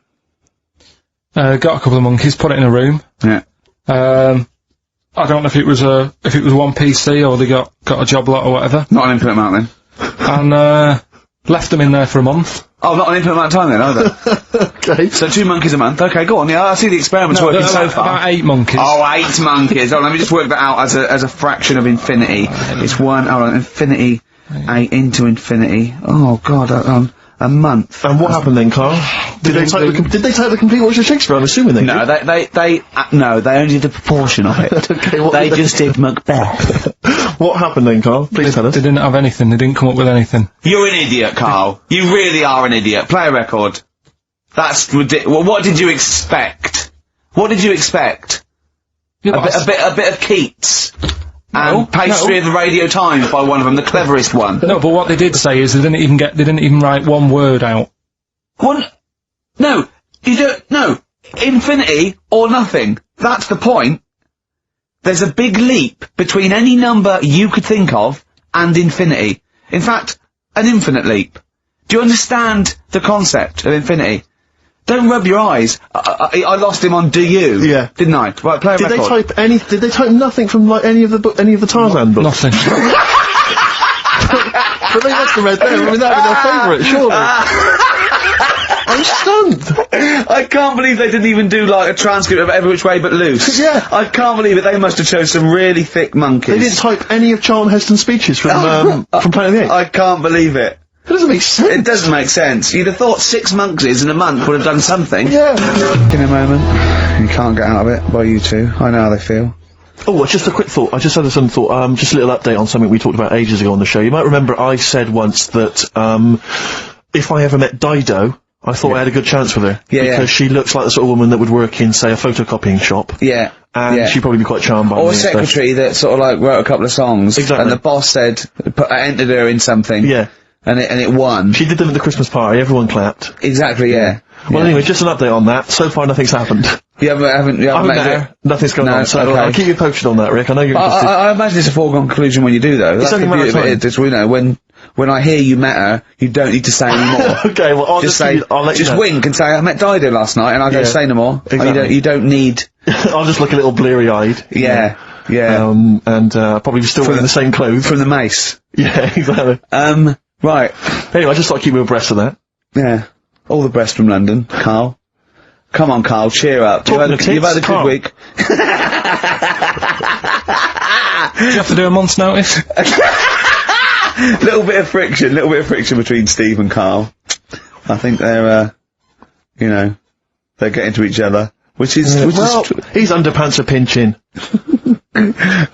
Got a couple of monkeys, put it in a room. Yeah. I don't know if it was one PC or they got a job lot or whatever. Not an infinite amount then. And, left them in there for a month. Oh, not an infinite amount of time then, either. Okay. So 2 monkeys a month. Okay, go on. Yeah, I see the experiment's working so far. About 8 monkeys. Oh, 8 monkeys. Oh, let me just work that out as a fraction of infinity. It's infinity, 8 into infinity. Oh, God, a month. And what happened then, Carl? Did they type the complete Works of Shakespeare? I'm assuming they No, did. they only did a proportion of it. Okay, what They did just did Macbeth. What happened then, Carl? Please tell us. They didn't have anything. They didn't come up with anything. You're an idiot, Carl. You really are an idiot. Play a record. That's ridiculous. What did you expect? What did you expect? Yeah, A bit of Keats. And page 3 of the Radio Times by one of them, the cleverest one. No, but what they did say is they didn't even write one word out. No, you don't, no. Infinity or nothing. That's the point. There's a big leap between any number you could think of and infinity. In fact, an infinite leap. Do you understand the concept of infinity? Don't rub your eyes. I lost him on Do You. Yeah. Didn't I? Right, play a Did record. Did they type nothing from like any of the Tarzan books? Nothing. But they must have read them. I mean, that would be their favourite, surely. I'm stunned. I can't believe they didn't even do like a transcript of Every Which Way But Loose. Yeah. I can't believe it. They must have chosen some really thick monkeys. They didn't type any of Charlton Heston's speeches from Planet of the Apes. I can't believe it. It doesn't make sense. It doesn't make sense. You'd have thought 6 monkeys in a month would have done something. Yeah. In a moment. You can't get out of it by you two. I know how they feel. Oh, just a quick thought. I just had a sudden thought. Just a little update on something we talked about ages ago on the show. You might remember I said once that, if I ever met Dido, I thought I had a good chance with her. Yeah, because she looks like the sort of woman that would work in, say, a photocopying shop. Yeah. And she'd probably be quite charmed by me. Or a secretary that sort of like wrote a couple of songs. Exactly. And the boss said, entered her in something. Yeah. And it won. She did them at the Christmas party, everyone clapped. Exactly, yeah. Well, anyway, just an update on that. So far, nothing's happened. You haven't met met her? her. Nothing's going on, so okay. I'll keep you posted on that, Rick. I know you're interested. I imagine it's a foregone conclusion when you do, though. That's only the a matter beauty of of it. It's, you know, when I hear you met her, you don't need to say any more. Okay, well, I'll just say, I'll let you just know. wink and say, I met Dido last night, and I'll go, Yeah, say no more. exactly. You don't need... I'll just look a little bleary-eyed. Yeah. Yeah. And probably still wearing the same clothes. From the mace. Yeah, exactly. Right. Anyway, I just thought I'd keep you abreast of that. Yeah. All the best from London, Carl. Come on, Carl, cheer up. You've had a good Carl. week. Do you have to do a month's notice? little bit of friction between Steve and Carl. I think they're, they're getting to each other, which is his underpants are pinching.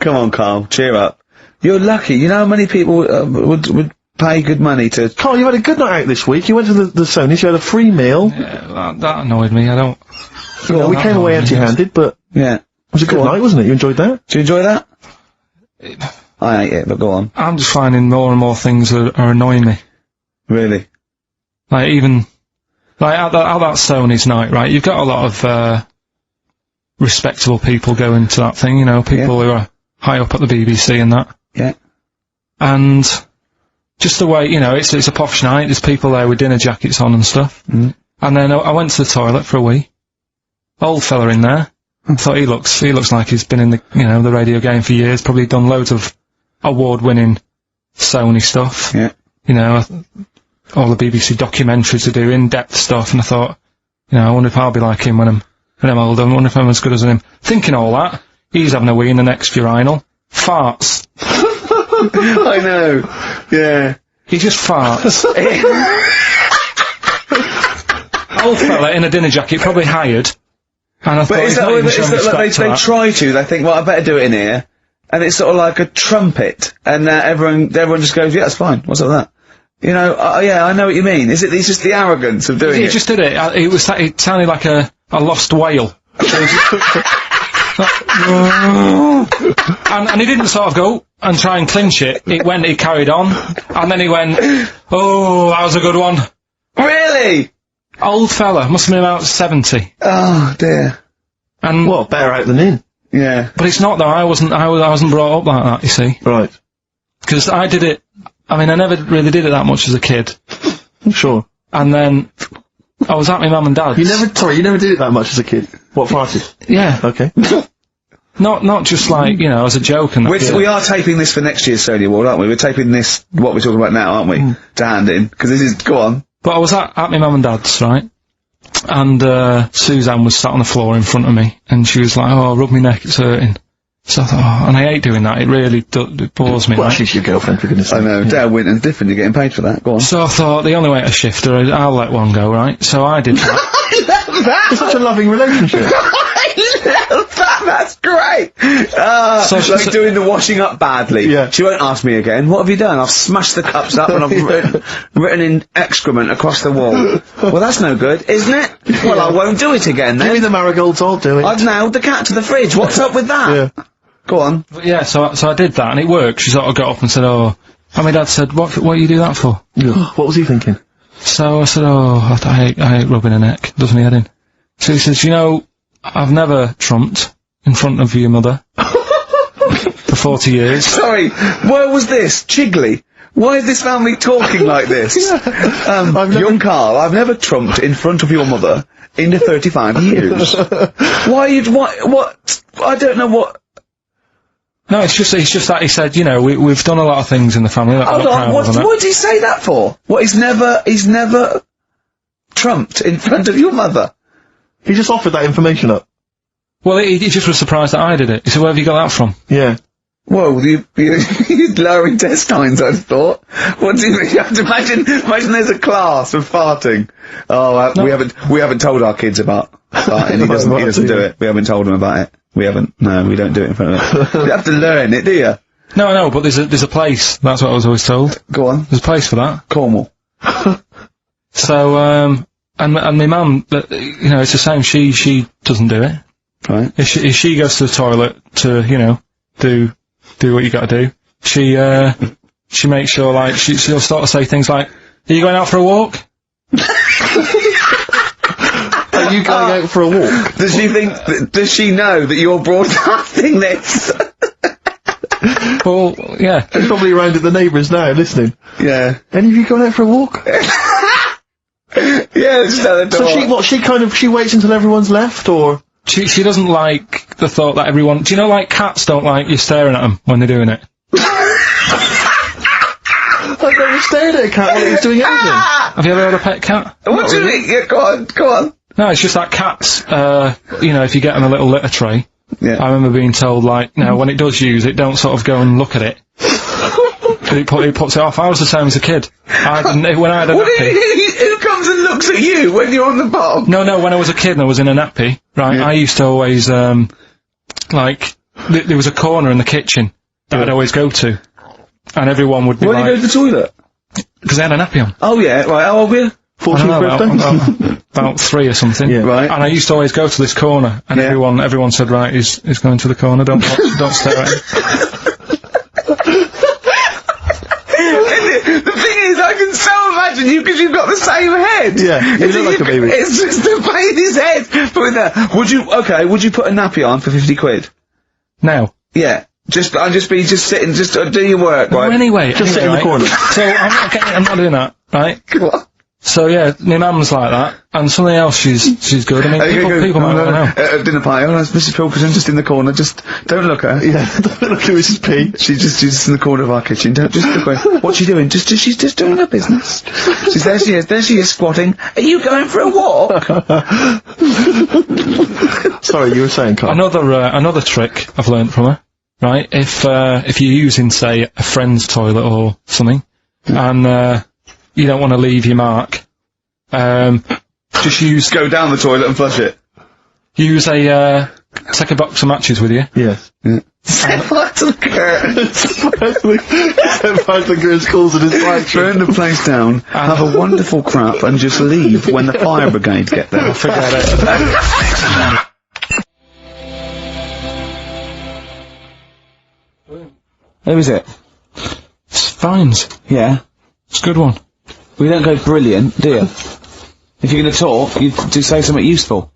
Come on, Carl, cheer up. You're lucky. You know how many people would pay good money to... Carl, you had a good night out this week. You went to the Sony's, you had a free meal. Yeah, that annoyed me. I don't... we came away empty-handed, but... Yeah. It was a good night, wasn't it? You enjoyed that? Did you enjoy that? I ate it, but go on. I'm just finding more and more things are annoying me. Really? Like, even... Like, at that Sony's night, right, you've got a lot of, respectable people going to that thing, people who are high up at the BBC and that. Yeah. And... just the way, it's a posh night, there's people there with dinner jackets on and stuff. Mm. And then I went to the toilet for a wee. Old fella in there. I thought he looks like he's been in the, the radio game for years, probably done loads of award-winning Sony stuff. Yeah. All the BBC documentaries to do, in-depth stuff, and I thought, I wonder if I'll be like him when I'm older, I wonder if I'm as good as him. Thinking all that, he's having a wee in the next urinal. Farts. I know. Yeah. He just farts. Old fella in a dinner jacket, probably hired. And I thought, is that like they try to? They think, well, I better do it in here, and it's sort of like a trumpet, and everyone just goes, yeah, that's fine. What's up with that? Yeah, I know what you mean. It's just the arrogance of doing it. He just did it. It sounded like a lost whale. and he didn't sort of go and try and clinch it. He carried on, and then he went, oh, that was a good one. Really? Old fella, must have been about 70. Oh dear. And what, better out than in? Yeah. But it's not though. I wasn't brought up like that. You see? Right. Because I did it. I mean, I never really did it that much as a kid. Sure. And then I was at my mum and dad's. You never did it that much as a kid. What, farted? Yeah. Okay. Not just like, as a joke and that. We are taping this for next year's Sony Award, aren't we? We're taping this, what we're talking about now, aren't we? To hand in. Because this is, go on. But I was at my mum and dad's, right? And, Suzanne was sat on the floor in front of me, and she was like, oh, rub me neck, it's hurting. So I thought, and I hate doing that, it really it bores me. Well, right? she's your girlfriend, for goodness sake. I know, Dale Winton's different, you're getting paid for that, go on. So I thought, the only way to shift her is I'll let one go, right? So I did that. I love that! It's such a loving relationship. I love that, that's great! Like doing the washing up badly. Yeah. She won't ask me again, what have you done? I've smashed the cups up and I've written in excrement across the wall. Well, that's no good, isn't it? Well, I won't do it again then. Give me the marigolds, I'll do it. I've nailed the cat to the fridge, what's up with that? Yeah. Go on. But yeah, so I did that, and it worked. She sort of got up and said, oh, and my dad said, what you do that for? What was he thinking? So I said, oh, I hate rubbing her neck, does me head in. So he says, I've never trumped in front of your mother for 40 years. Sorry, where was this? Chigley? Why is this family talking like this? Young Carl, I've never trumped in front of your mother in 35 years. What? I don't know what... No, it's just that he said, we've done a lot of things in the family that Hold on, what did he say that for? What, he's never trumped in front of your mother? He just offered that information up. Well, he just was surprised that I did it. He said, where have you got that from? Yeah. Whoa, he's lower intestines, I thought. What do you have to imagine there's a class of farting. Oh, no. we haven't told our kids about farting. He doesn't do it. We haven't told him about it. We don't do it in front of it. You have to learn it, do you? No, but there's a place. That's what I was always told. Go on. There's a place for that. Cornwall. So, and my mum, it's the same, she doesn't do it. Right. If she goes to the toilet to, do what you gotta do, she makes sure, like, she'll start to say things like, are you going out for a walk? Are you going out for a walk? Does she know that you're broadcasting this? Well, yeah. She's probably around at the neighbours now, listening. Yeah. Any of you going out for a walk? Yeah, just at the door. So she waits until everyone's left, or? She doesn't like the thought that everyone... Do you know, like, cats don't like you staring at them when they're doing it? I've never stared at a cat while it was doing anything. Have you ever had a pet cat? What do you mean? Yeah, go on. No, it's just that cats, you know, if you get on a little litter tray, Yeah. I remember being told, like, no, when it does use it, don't sort of go and look at it. 'Cause it puts it off. I was the same as a kid. When I had a nappy... Who comes and looks at you when you're on the bottom? No, when I was a kid and I was in a nappy, right, I used to always, like, there was a corner in the kitchen that I'd always go to. And everyone would be Why do you go to the toilet? because they had a nappy on. Oh yeah, right, how old were you? 14th birthday? About 3 or something. Yeah. Right. And I used to always go to this corner, and Yeah. everyone said, right, he's going to the corner, don't stare at him. The thing is, I can so imagine you because you've got the same head. Yeah, you look like a baby. It's just the pain in his head. Putting that. Would you put a nappy on for 50 quid? Now. Yeah. Just sitting, just do your work, right? Anyway, Just sit in the right? corner. So I'm not doing that, right? What? So yeah, my mum's like that, and something else she's good. I mean, people might want to know. At a dinner party, oh, that's Mrs. Pilkington just in the corner, just don't look at her. Yeah, don't look at Mrs. P. She's just in the corner of our kitchen, don't just look at her. What's she doing? She's just doing her business. There she is squatting. Are you going for a walk? Sorry, you were saying, Carl. Another trick I've learnt from her, right? If you're using, say, a friend's toilet or something, and you don't want to leave your mark, just Go down the toilet and flush it. use take a box of matches with you. Yes. Set fire to the curtain. Set fire to the girl's calls in his bike. Burn the place down, have a wonderful crap, and just leave when the fire brigade get there. Forget it. Who is it? It's Vines. Yeah. It's a good one. We don't go brilliant, do you? If you're going to talk, you do say something useful.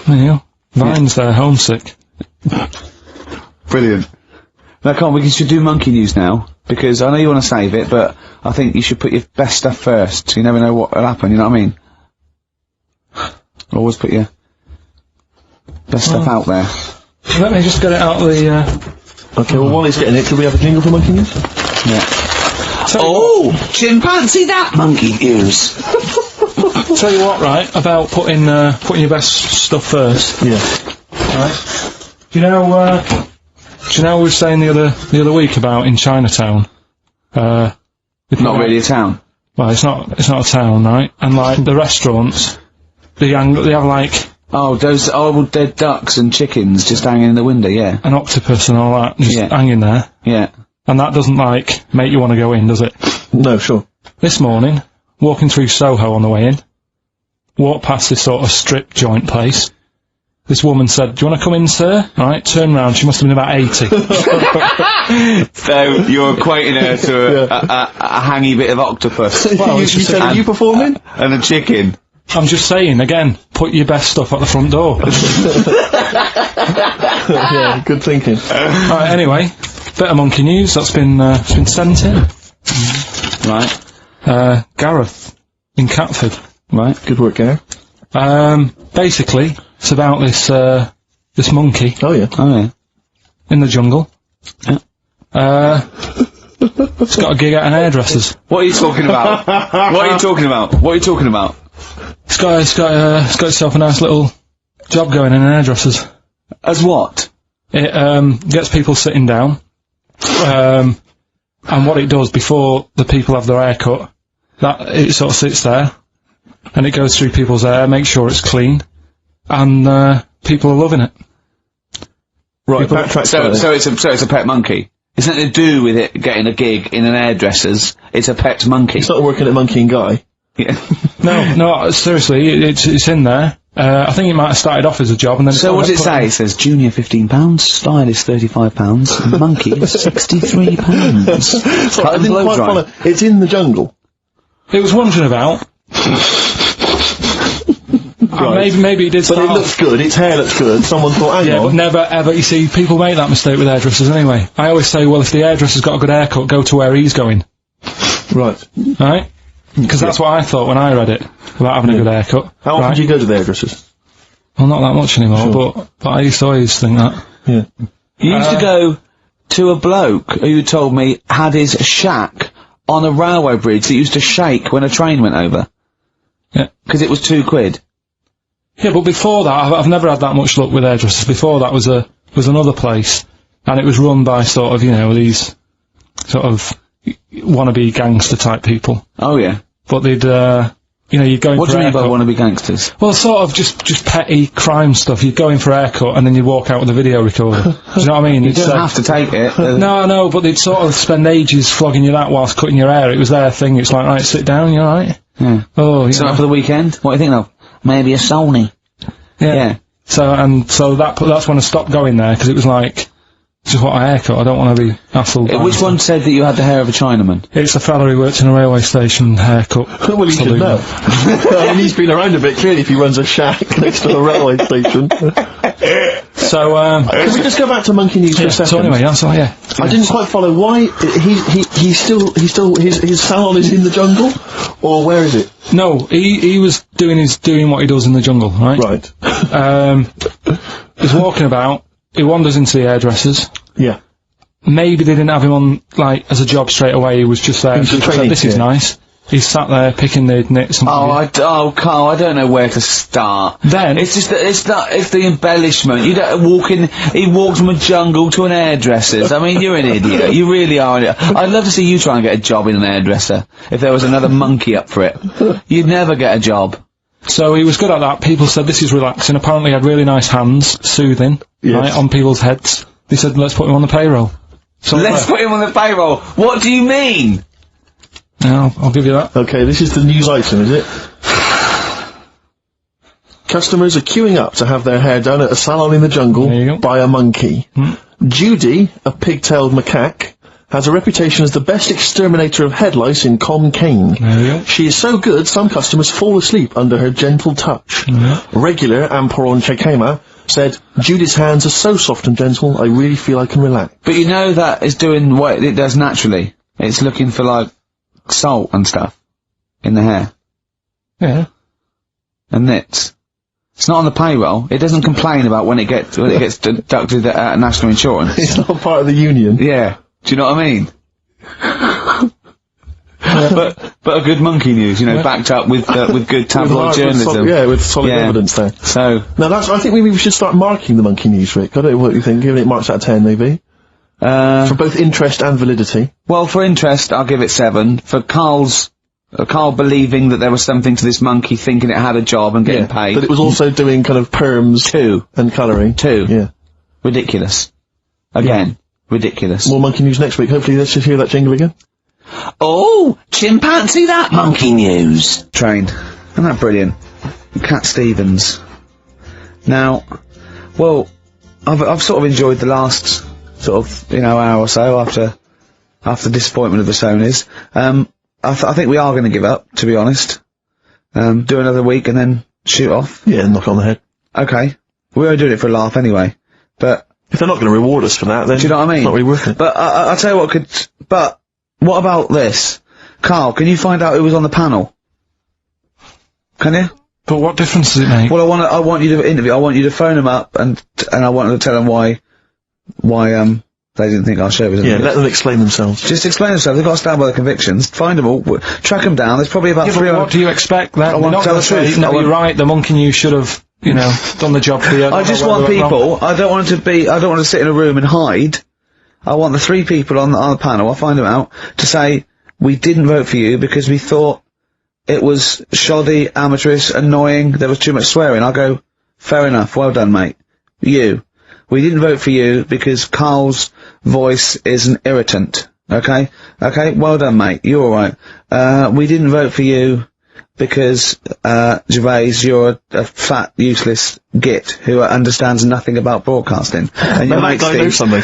Yeah. Vines, they're homesick. Brilliant. Now, come on, we should do monkey news now, because I know you want to save it, but I think you should put your best stuff first, so you never know what will happen, you know what I mean? Always put your best stuff out there. Let me just get it out of the, Okay, well, while he's getting it, do we have a jingle for monkey news? Yeah. Oh! Chimpanzee that monkey news! Tell you what, right, about putting your best stuff first. Yeah. Right. Do you know we were saying the other week about in Chinatown? Not really a town. Well, it's not a town, right? And like the restaurants, they have like Oh, those old dead ducks and chickens just hanging in the window, yeah. an octopus and all that just hanging there. Yeah. And that doesn't like make you want to go in, does it? No, sure. This morning, walking through Soho on the way in, walked past this sort of strip joint place. This woman said, "Do you want to come in, sir?" Right, turn round, she must have been about 80. So, you're equating her to a hangy bit of octopus. Well, you said, are you performing? And a chicken. I'm just saying, again, put your best stuff at the front door. Yeah, good thinking. Right, anyway, bit of monkey news that's been sent in. Right. Gareth in Catford. Right. Good work, Gary. Basically, it's about this monkey Oh, yeah. Oh, yeah. in the jungle. Yeah. It's got a gig at an hairdresser's. What are you talking about? What are you talking about? What are you talking about? It's got itself a nice little job going in an hairdresser's. As what? It gets people sitting down, and what it does before the people have their hair cut, that it sort of sits there, and it goes through people's hair, makes sure it's clean, and people are loving it. Right, backtrack. So it's a pet monkey. It's nothing to do with it getting a gig in an hairdresser's. It's a pet monkey. It's not working at Monkey and Guy. Yeah. No, seriously, it's in there. I think it might have started off as a job, and then. So what does it say? It says junior £15, stylist £35, monkey £63. So I didn't quite follow. It's in the jungle. It was wandering about. Right. Maybe it did. But it looks good, its hair looks good. Someone thought, hang Yeah, on. but never ever. You see, people make that mistake with hairdressers anyway. I always say, well, if the hairdresser's got a good haircut, go to where he's going. Right. Right? Because that's what I thought when I read it about having a good haircut. How often right? do you go to the hairdressers? Well, not that much anymore, but I used to always think that. Yeah. You used to go to a bloke who you told me had his shack on a railway bridge that used to shake when a train went over. Yeah. Because it was £2. Yeah, but before that, I've never had that much luck with hairdressers. Before that was another place, and it was run by sort of, these sort of wannabe gangster type people. Oh yeah. But they'd, you'd go in What for do you mean by haircut. wannabe gangsters? Well, sort of just petty crime stuff. You'd go in for a haircut and then you'd walk out with a video recorder. Do you know what I mean? You don't have to take it. No, but they'd sort of spend ages flogging you that whilst cutting your hair. It was their thing. It's like, right, sit down, you alright? Yeah. Oh, So for the weekend? What do you think of? Maybe a Sony. Yeah. So that's when I stopped going there, because it was like, just want a haircut, I don't want to be hassled. Which one said that you had the hair of a Chinaman? It's a fella who works in a railway station haircut. Well, he should know. I mean, he's been around a bit, clearly, if he runs a shack next to a railway station. So, Can we just go back to Monkey News for a second? so anyway, yeah. I didn't quite follow why he's still his salon is in the jungle, or where is it? No, he was doing what he does in the jungle, right? Right. He's walking about, he wanders into the hairdressers. Yeah. Maybe they didn't have him on, like, as a job straight away, he was just there. He was just People said, training, this is yeah. nice. He's sat there picking the nits and... Carl, I don't know where to start. Then- It's just it's the embellishment. You don't he walked from a jungle to an hairdresser's. I mean, you're an idiot. You really are an idiot. I'd love to see you try and get a job in an hairdresser, if there was another monkey up for it. You'd never get a job. So he was good at that. People said this is relaxing. Apparently he had really nice hands, soothing, Yes. right, on people's heads. They said, let's put him on the payroll. So Let's put him on the payroll. What do you mean? Yeah, I'll give you that. Okay, this is the news item, is it? Customers are queuing up to have their hair done at a salon in the jungle There you go. by a monkey. Judy, a pig-tailed macaque, has a reputation as the best exterminator of head lice in Com Cane. There you go. She is so good, some customers fall asleep under her gentle touch. Regular Amporon Chekema said, Judy's hands are so soft and gentle, I really feel I can relax. But you know that is doing what it does naturally. It's looking for, like, salt and stuff in the hair. Yeah. And nits. It's not on the payroll. It doesn't complain about when it gets deducted at national insurance. It's not part of the union. Yeah. Do you know what I mean? but a good monkey news, backed up with good tabloid journalism. With solid evidence there. So Now I think maybe we should start marking the Monkey News, Rick. I don't know what you think, giving it marks out of 10 maybe. For both interest and validity. well, for interest, I'll give it 7. For Carl believing that there was something to this monkey, thinking it had a job and getting paid. That it was also doing kind of perms 2. and colouring. 2. Yeah. Ridiculous. Again. Ridiculous. More Monkey News next week. Hopefully let's just hear that jingle again. Oh, chimpanzee that monkey news. Train. Isn't that brilliant? Cat Stevens. Now, well, I've sort of enjoyed the last sort of, hour or so after disappointment of the Sonys. I think we are going to give up, to be honest. Do another week and then shoot off. Yeah, knock on the head. Okay. We were doing it for a laugh anyway. But, If they're not going to reward us for that, then do you know what I mean? it's not really worth it. But I'll tell you what but what about this? Carl, can you find out who was on the panel? Can you? But what difference does it make? Well, I want you to interview. I want you to phone them up and I want to tell them why they didn't think our show was. Yeah, let them explain themselves. Just explain themselves. They've got to stand by their convictions. Find them all. Track them down. There's probably about Yeah, 300. but what do you expect? That I want to tell the truth. No, you're right. The Monkey News should have, done the job for you. I just want people. I don't want to sit in a room and hide. I want the 3 people on the panel. I'll find them out to say we didn't vote for you because we thought it was shoddy, amateurish, annoying. There was too much swearing. I'll go, fair enough. Well done, mate. We didn't vote for you because Carl's voice is an irritant. Okay? Okay, well done, mate. You're alright. We didn't vote for you because, Gervais, you're a fat, useless git who understands nothing about broadcasting. And your mate I know Steve. something.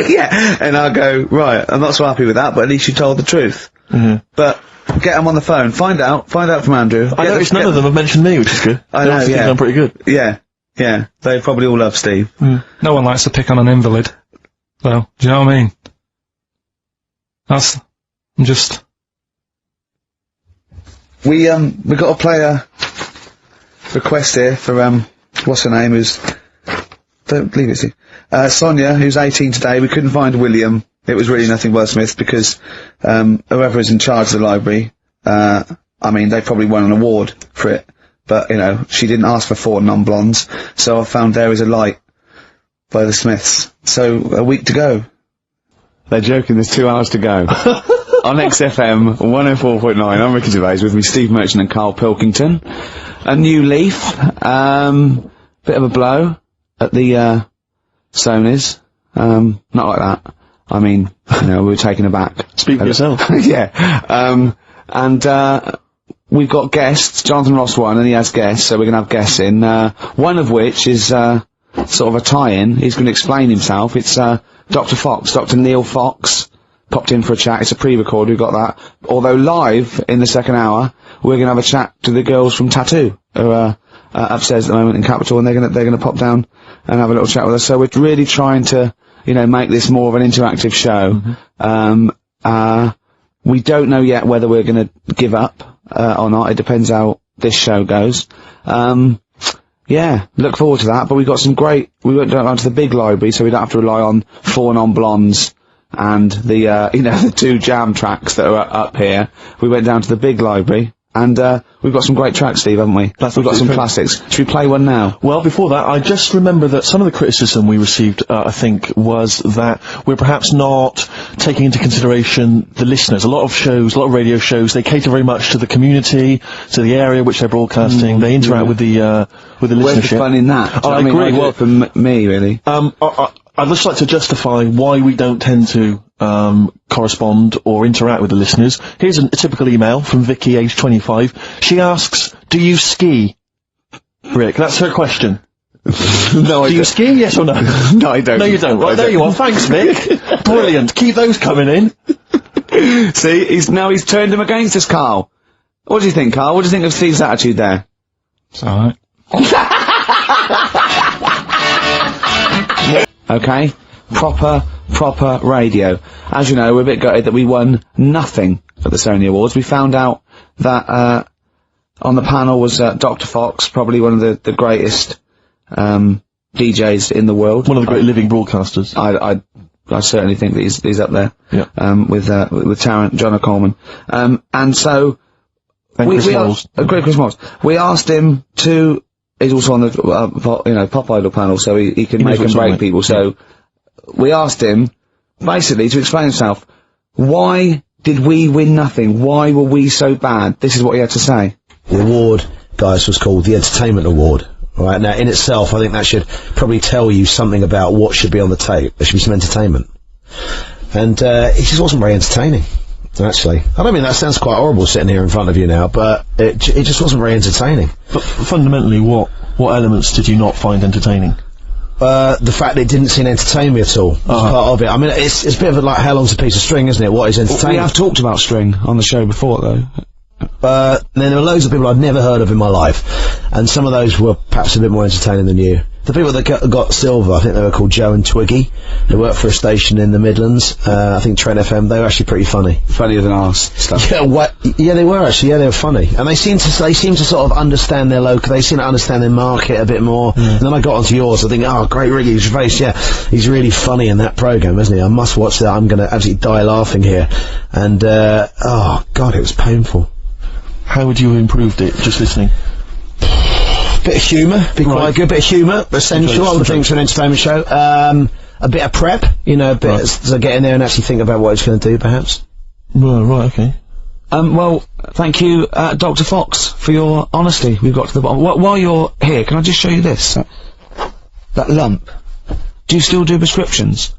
Yeah, and I'll go, right, I'm not so happy with that, but at least you told the truth. But, get them on the phone. Find out from Andrew. I noticed none of them have mentioned me, which is good. I They know, obviously think yeah. I'm pretty good. Yeah, they probably all love Steve. No one likes to pick on an invalid. So, do you know what I mean? I'm just... We got a player request here for, what's her name, don't believe it's Sonia, who's 18 today. We couldn't find William. It was really nothing wordsmith because, whoever is in charge of the library, I mean, they probably won an award for it. But, you know, she didn't ask for 4 non-blondes, so I found There Is a Light by the Smiths. So, a week to go. They're joking, there's 2 hours to go. On XFM 104.9, I'm Ricky Gervais, with me Steve Merchant and Karl Pilkington. A new leaf, bit of a blow at the, Sonys. Not like that. I mean, you know, we were taken aback. Speak for yourself. Yeah. We've got guests. Jonathan Ross won, and he has guests, so we're going to have guests in. One of which is sort of a tie-in. He's going to explain himself. It's Dr. Fox, Dr. Neil Fox, popped in for a chat. It's a pre-record. We've got that. Although live in the second hour, we're going to have a chat to the girls from Tattoo, who are upstairs at the moment in Capitol, and they're going to pop down and have a little chat with us. So we're really trying to, you know, make this more of an interactive show. Mm-hmm. We don't know yet whether we're going to give up or not. It depends how this show goes. Yeah, look forward to that. But we went down to the big library, so we don't have to rely on 4 non-blondes and the, you know, the 2 jam tracks that are up here. We went down to the big library, and we've got some great tracks, Steve, haven't we? We've got some classics. Should we play one now? Well, before that, I just remember that some of the criticism we received, I think, was that we're perhaps not taking into consideration the listeners. A lot of radio shows, they cater very much to the community, to the area which they're broadcasting. They interact with the listenership. Where's the fun in that? I agree. I do it for me, really. I'd just like to justify why we don't tend to correspond or interact with the listeners. Here's a typical email from Vicky, age 25. She asks, do you ski? Rick, that's her question. No, I do you ski, yes or no? No, I don't. No, you don't. Right, there you are. Thanks, Vic. Brilliant. Keep those coming in. See, he's turned him against us, Karl. What do you think, Karl? What do you think of Steve's attitude there? It's alright. Okay? Proper radio. As you know, we're a bit gutted that we won nothing at the Sony Awards. We found out that, on the panel was, Dr. Fox, probably one of the greatest, DJs in the world. One of the great living broadcasters. I certainly think that he's up there. Yeah. With Tarrant, John O'Coleman. And so, Chris Moles. Great Chris Moles. We asked him to, he's also on the, you know, Pop Idol panel, so he can make and break people, so, we asked him, basically, to explain himself, why did we win nothing? Why were we so bad? This is what he had to say. The award, guys, was called the Entertainment Award. Right, now, in itself, I think that should probably tell you something about what should be on the tape. There should be some entertainment. And, it just wasn't very entertaining, actually. I don't mean that sounds quite horrible sitting here in front of you now, but it just wasn't very entertaining. But fundamentally, what elements did you not find entertaining? The fact that it didn't seem to entertain me at all was part of it. I mean, it's a bit of a, like, how long's a piece of string, isn't it? What is entertaining? We have talked about string on the show before, though. Then there were loads of people I'd never heard of in my life, and some of those were perhaps a bit more entertaining than you. The people that got silver, I think they were called Joe and Twiggy. They worked for a station in the Midlands, I think Trent FM. They were actually pretty funny. Funnier than ours stuff. Yeah, they were actually. Yeah, they were funny, and they seem to sort of understand their local. They seem to understand their market a bit more. And then I got onto yours. I think, oh, great, Ricky Gervais. Yeah, he's really funny in that program, isn't he? I must watch that. I'm going to absolutely die laughing here. And oh God, it was painful. How would you have improved it, just listening? Bit of humour, quite good. Bit of humour, essential, I would think, to an entertainment show. A bit of prep, you know, a bit to get in there and actually think about what it's going to do, perhaps. Well, right, okay. Well, thank you, Dr. Fox, for your honesty. We've got to the bottom. While you're here, can I just show you this? That lump. Do you still do prescriptions?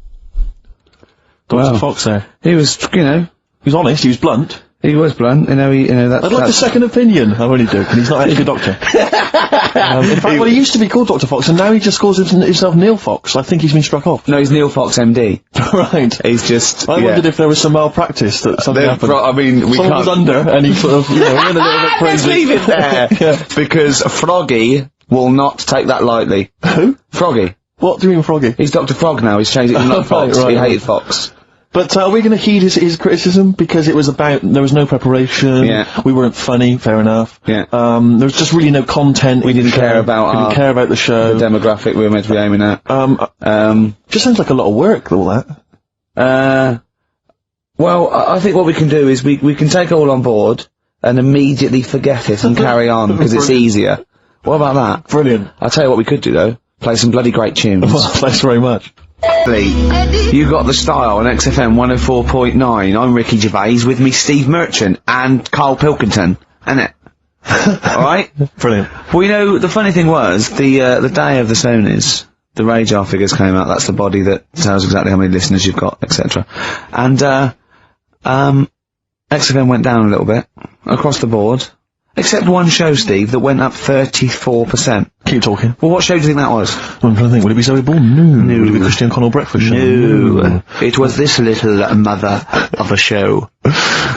Dr. Fox there. He was, you know... He was honest, he was blunt. He was blunt, that's... I'd like a second opinion. I'm only joking, he's not actually a doctor. In fact, well, he used to be called Dr. Fox, and now he just calls himself Neil Fox. I think he's been struck off. No, he's Neil Fox MD. Right. He's just... I wondered if there was some malpractice, that something happened. I mean, we Someone can't... was under, and he sort of, you know, went a little bit crazy. Let's leave it there! Yeah. Because Froggy will not take that lightly. Who? Froggy. What do you mean, Froggy? He's Dr. Frog now, he's changed it to not Fox. Right, he hated Fox. But are we going to heed his criticism? Because it was about, there was no preparation, we weren't funny, fair enough. Yeah. There was just really no content. We didn't care about we didn't care about the show. the demographic we were meant to be aiming at. Just sounds like a lot of work, all that. Well, I think what we can do is we can take it all on board and immediately forget it and carry on, because it's easier. What about that? Brilliant. I'll tell you what we could do, though. Play some bloody great tunes. Well, thanks very much. You got the style on XFM 104.9. I'm Ricky Gervais, with me Steve Merchant and Karl Pilkington, innit? Alright? Brilliant. Well, you know, the funny thing was, the day of the Sonys, the radar figures came out. That's the body that tells exactly how many listeners you've got, etc. And, XFM went down a little bit, across the board. Except one show, Steve, that went up 34%. Keep talking. Well, what show do you think that was? I'm trying to think. Would it be Zoe Ball? No. Would it be Christian Connell Breakfast Show? No. It was this little mother of a show.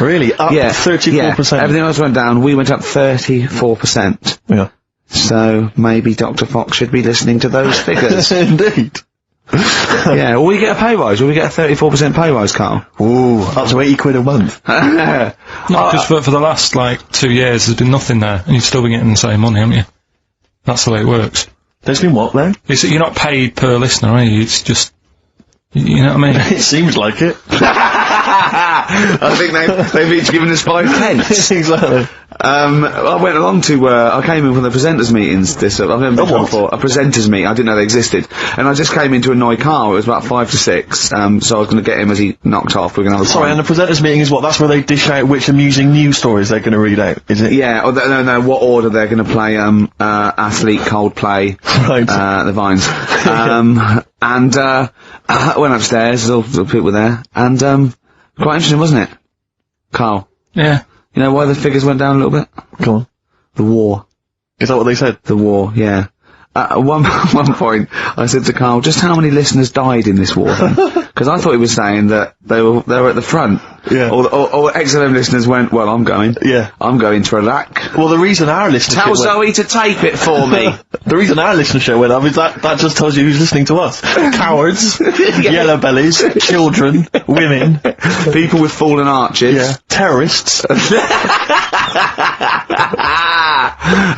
Really? Up 34%? Yeah. Everything else went down. We went up 34%. Yeah. So, maybe Dr. Fox should be listening to those figures. Indeed. Yeah, will we get a pay rise? Will we get a 34% pay rise, Carl? Ooh, up to 80 quid a month. No, because for the last, 2 years there's been nothing there, and you've still been getting the same money, haven't you? That's the way it works. There's been what, there? You're not paid per listener, are you? It's just... You know what I mean? It seems like it. I think they've each given us 5 pence. Exactly. I went along to, I came in from the presenters meetings I've never been to before, a presenters meet, I didn't know they existed, and I just came in to annoy Carl. It was about 5 to 6, so I was gonna get him as he knocked off. We're gonna have a Sorry, and the presenters meeting is what? That's where they dish out which amusing news stories they're gonna read out, is it? Yeah, or no, what order they're gonna play, Athlete, Coldplay, Right. the Vines. And, I went upstairs, all the people were there, and, quite interesting, wasn't it? Carl? Yeah. You know why the figures went down a little bit? Go on. The war. Is that what they said? The war, yeah. At one point, I said to Carl, just how many listeners died in this war then? Because I thought he was saying that they were at the front. Yeah. Or XFM listeners went, well, I'm going. Yeah. I'm going to Iraq. Well, the reason our listenership Tell Zoe to tape it for me. The reason our listenership went up is that just tells you who's listening to us. Cowards, yellow bellies, children, women, people with fallen arches. Terrorists.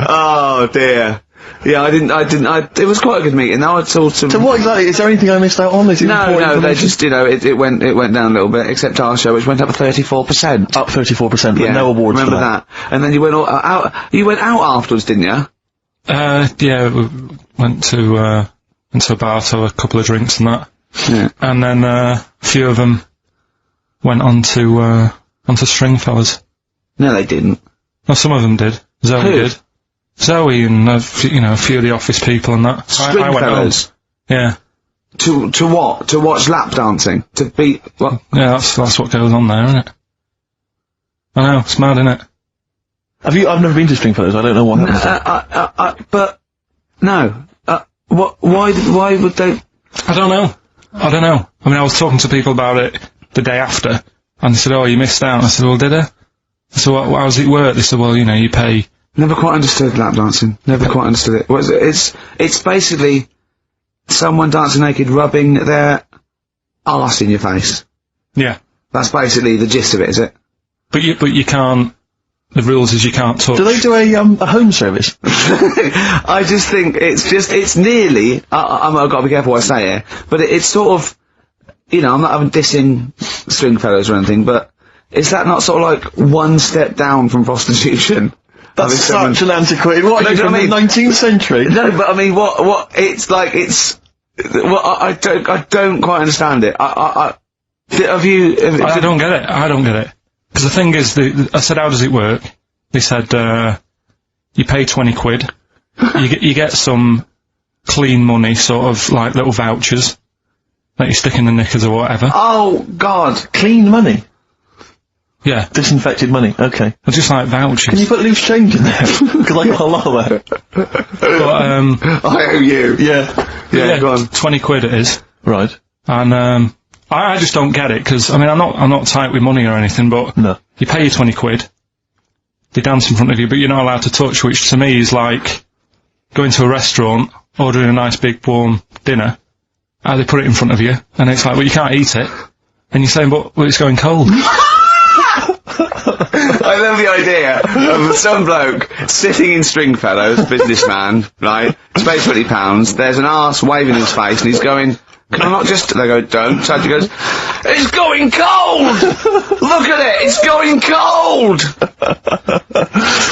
Oh dear. Yeah, it was quite a good meeting. Now I told some... So what exactly, is there anything I missed out on? No, they just, it went down a little bit, except our show, which went up 34%. Up 34%, but no awards remember for that. And then you went out afterwards, didn't you? Yeah, we went to a bar to have a couple of drinks and that. Yeah. And then, a few of them went onto Stringfellas. No, they didn't. No, some of them did. Zoe Who? did. Zoe and, a few of the office people and that. I went home. Stringfellas? Yeah. To what? To watch lap dancing? To beat, what? Yeah, that's what goes on there, isn't it? I know, it's mad, isn't it? I've never been to Stringfellows, I don't know what happens. But, no. Why would they? I don't know. I mean, I was talking to people about it the day after, and they said, oh, you missed out. I said, well, did I? I said, well, how does it work? They said, well, you pay... Never quite understood lap dancing. Never quite understood it. It's basically someone dancing naked rubbing their arse in your face. Yeah. That's basically the gist of it, is it? But you can't... The rules is you can't touch. Do they do a home service? I just think it's nearly, I've got to be careful what I say here, but it's sort of, I'm not having dissing Stringfellows or anything, but is that not sort of like one step down from prostitution? That's such an antiquated, what are you, from the 19th century? No, but I mean, what, it's like, I don't quite understand it. I don't get it. Because the thing is, I said, how does it work? They said, you pay 20 quid, you get some clean money, sort of like little vouchers, that you stick in the knickers or whatever. Oh, God. Clean money? Yeah. Disinfected money, okay. They're just like vouchers. Can you put loose change in there? Because I got a lot of that. But, I owe you. Yeah, go on. 20 quid it is. Right. And, I just don't get it, because, I mean, I'm not tight with money or anything, but no. You pay your 20 quid, they dance in front of you, but you're not allowed to touch, which to me is like going to a restaurant, ordering a nice big warm dinner, they put it in front of you, and it's like, well, you can't eat it. And you're saying, but it's going cold. I love the idea of some bloke sitting in Stringfellows, businessman, right, he's paid £20, there's an arse waving in his face, and he's going, can I not just, they go, don't, so he goes, it's going cold! Look at it, it's going cold!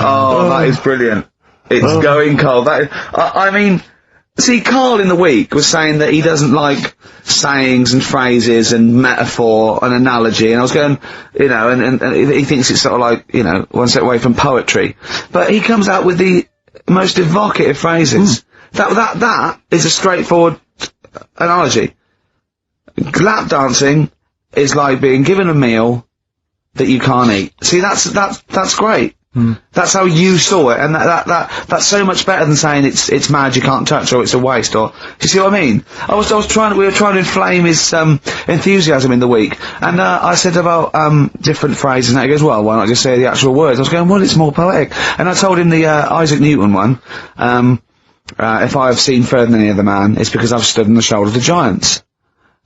Oh, that is brilliant. It's going cold. I mean, see, Karl in the week was saying that he doesn't like sayings and phrases and metaphor and analogy, and I was going, you know, and he thinks it's sort of like, you know, one step away from poetry. But he comes out with the most evocative phrases. That is a straightforward analogy. Lap dancing is like being given a meal that you can't eat. See, that's great. That's how you saw it, and that's so much better than saying it's mad, you can't touch, or it's a waste, or, you see what I mean? we were trying to inflame his, enthusiasm in the week, and, I said about, different phrases, and he goes, well, why not just say the actual words? I was going, well, it's more poetic. And I told him the, Isaac Newton one, if I have seen further than any other man, it's because I've stood on the shoulders of giants.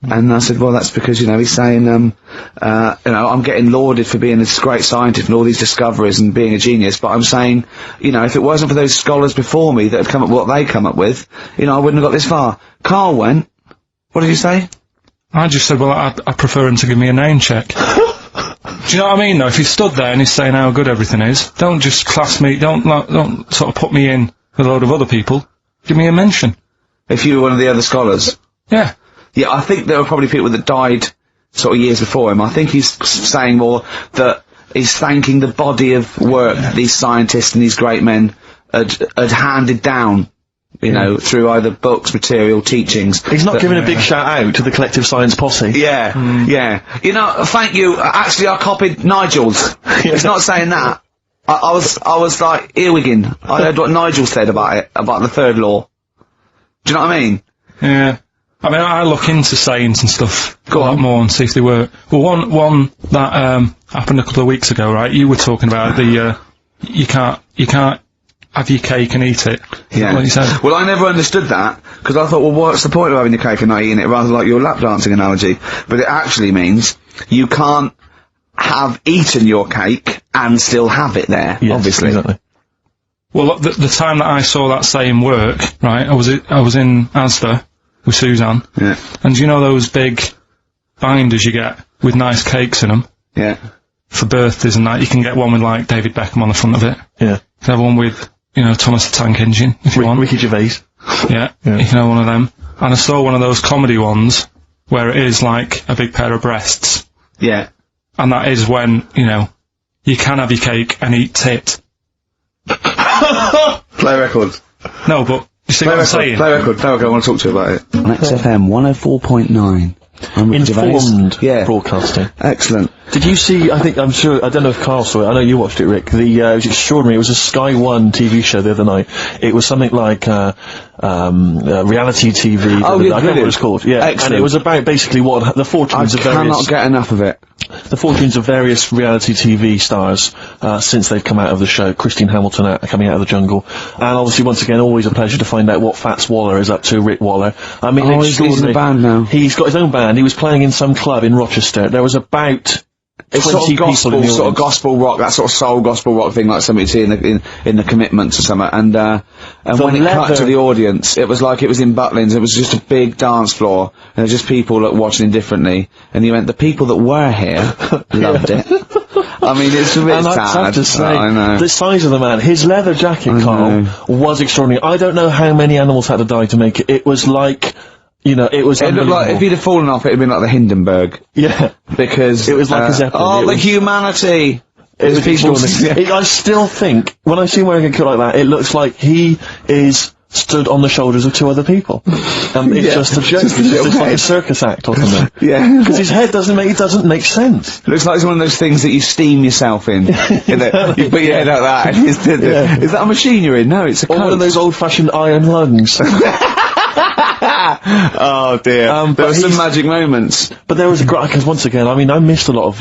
And I said, well, that's because, you know, he's saying, you know, I'm getting lauded for being this great scientist and all these discoveries and being a genius, but I'm saying, you know, if it wasn't for those scholars before me that had come up with what they come up with, you know, I wouldn't have got this far. Karl went, what did you say? I just said, well, I prefer him to give me a name check. Do you know what I mean, though? If he stood there and he's saying how good everything is, don't just class me, don't sort of put me in with a load of other people. Give me a mention. If you were one of the other scholars? Yeah. Yeah, I think there were probably people that died sort of years before him. I think he's saying more that he's thanking the body of work that these scientists and these great men had handed down, you know, through either books, material, teachings. He's not giving a big shout out to the collective science posse. Yeah, yeah. You know, thank you. Actually, I copied Nigel's. He's not saying that. I was like earwigging. I heard what Nigel said about it, about the third law. Do you know what I mean? Yeah. I mean, I look into sayings and stuff Go a lot on. more and see if they work. Well, one that happened a couple of weeks ago, right? You were talking about the you can't have your cake and eat it. Is that what you said? Well, I never understood that, because I thought, well, what's the point of having your cake and not eating it, rather like your lap dancing analogy? But it actually means you can't have eaten your cake and still have it there, Yes, obviously. Exactly. Well, the time that I saw that saying work, right? I was in Asda with Suzanne. Yeah. And you know those big binders you get with nice cakes in them? Yeah. For birthdays and that, you can get one with like David Beckham on the front of it. Yeah. You can have one with, you know, Thomas the Tank Engine, if you want. Ricky Gervais. Yeah, you can have one of them. And I saw one of those comedy ones where it is like a big pair of breasts. Yeah. And that is when, you know, you can have your cake and eat tit. Play records. No, but you see what I'm saying? Play record. I want to talk to you about it. On XFM 104.9. I'm Rick Gervais. Informed Yeah. broadcasting. Excellent. Did you see, I don't know if Karl saw it, I know you watched it, Rick, it was extraordinary, it was a Sky One TV show the other night. It was something like, reality TV. Oh, I yeah, can't remember what it's called. Yeah. Excellent. And it was about basically what the fortunes I of various... cannot get enough of it. The fortunes of various reality TV stars, since they've come out of the show. Christine Hamilton coming out of the jungle. And obviously, once again, always a pleasure to find out what Fats Waller is up to, Rick Waller. I mean, he's in a band now. He's got his own band. He was playing in some club in Rochester. There was about 20 people in the audience. Sort of gospel rock, that sort of soul gospel rock thing, like something you see in the Commitments or something. And when it cut to the audience, it was like it was in Butlins. It was just a big dance floor, and there was just people that watching indifferently. And he went, the people that were here loved it. I mean, it's a bit And I sad. have to say, I know. the size of the man, his leather jacket, Karl, was extraordinary. I don't know how many animals had to die to make it. It was like, you know, it was It looked like, if he'd have fallen off, it'd been like the Hindenburg. Yeah. Because It was like a Zeppelin. oh, It the was- humanity! It was people. I still think, when I see him wearing a coat like that, it looks like he is stood on the shoulders of two other people. It's just a joke. It's like a circus act or something. Yeah. Because his head doesn't make sense. It looks like it's one of those things that you steam yourself in. You put your head out that. Is that a machine you're in? No, it's a Or one of coat. those old-fashioned iron lungs. Oh dear. There were some magic moments. But there was a great, because once again, I mean, I missed a lot of,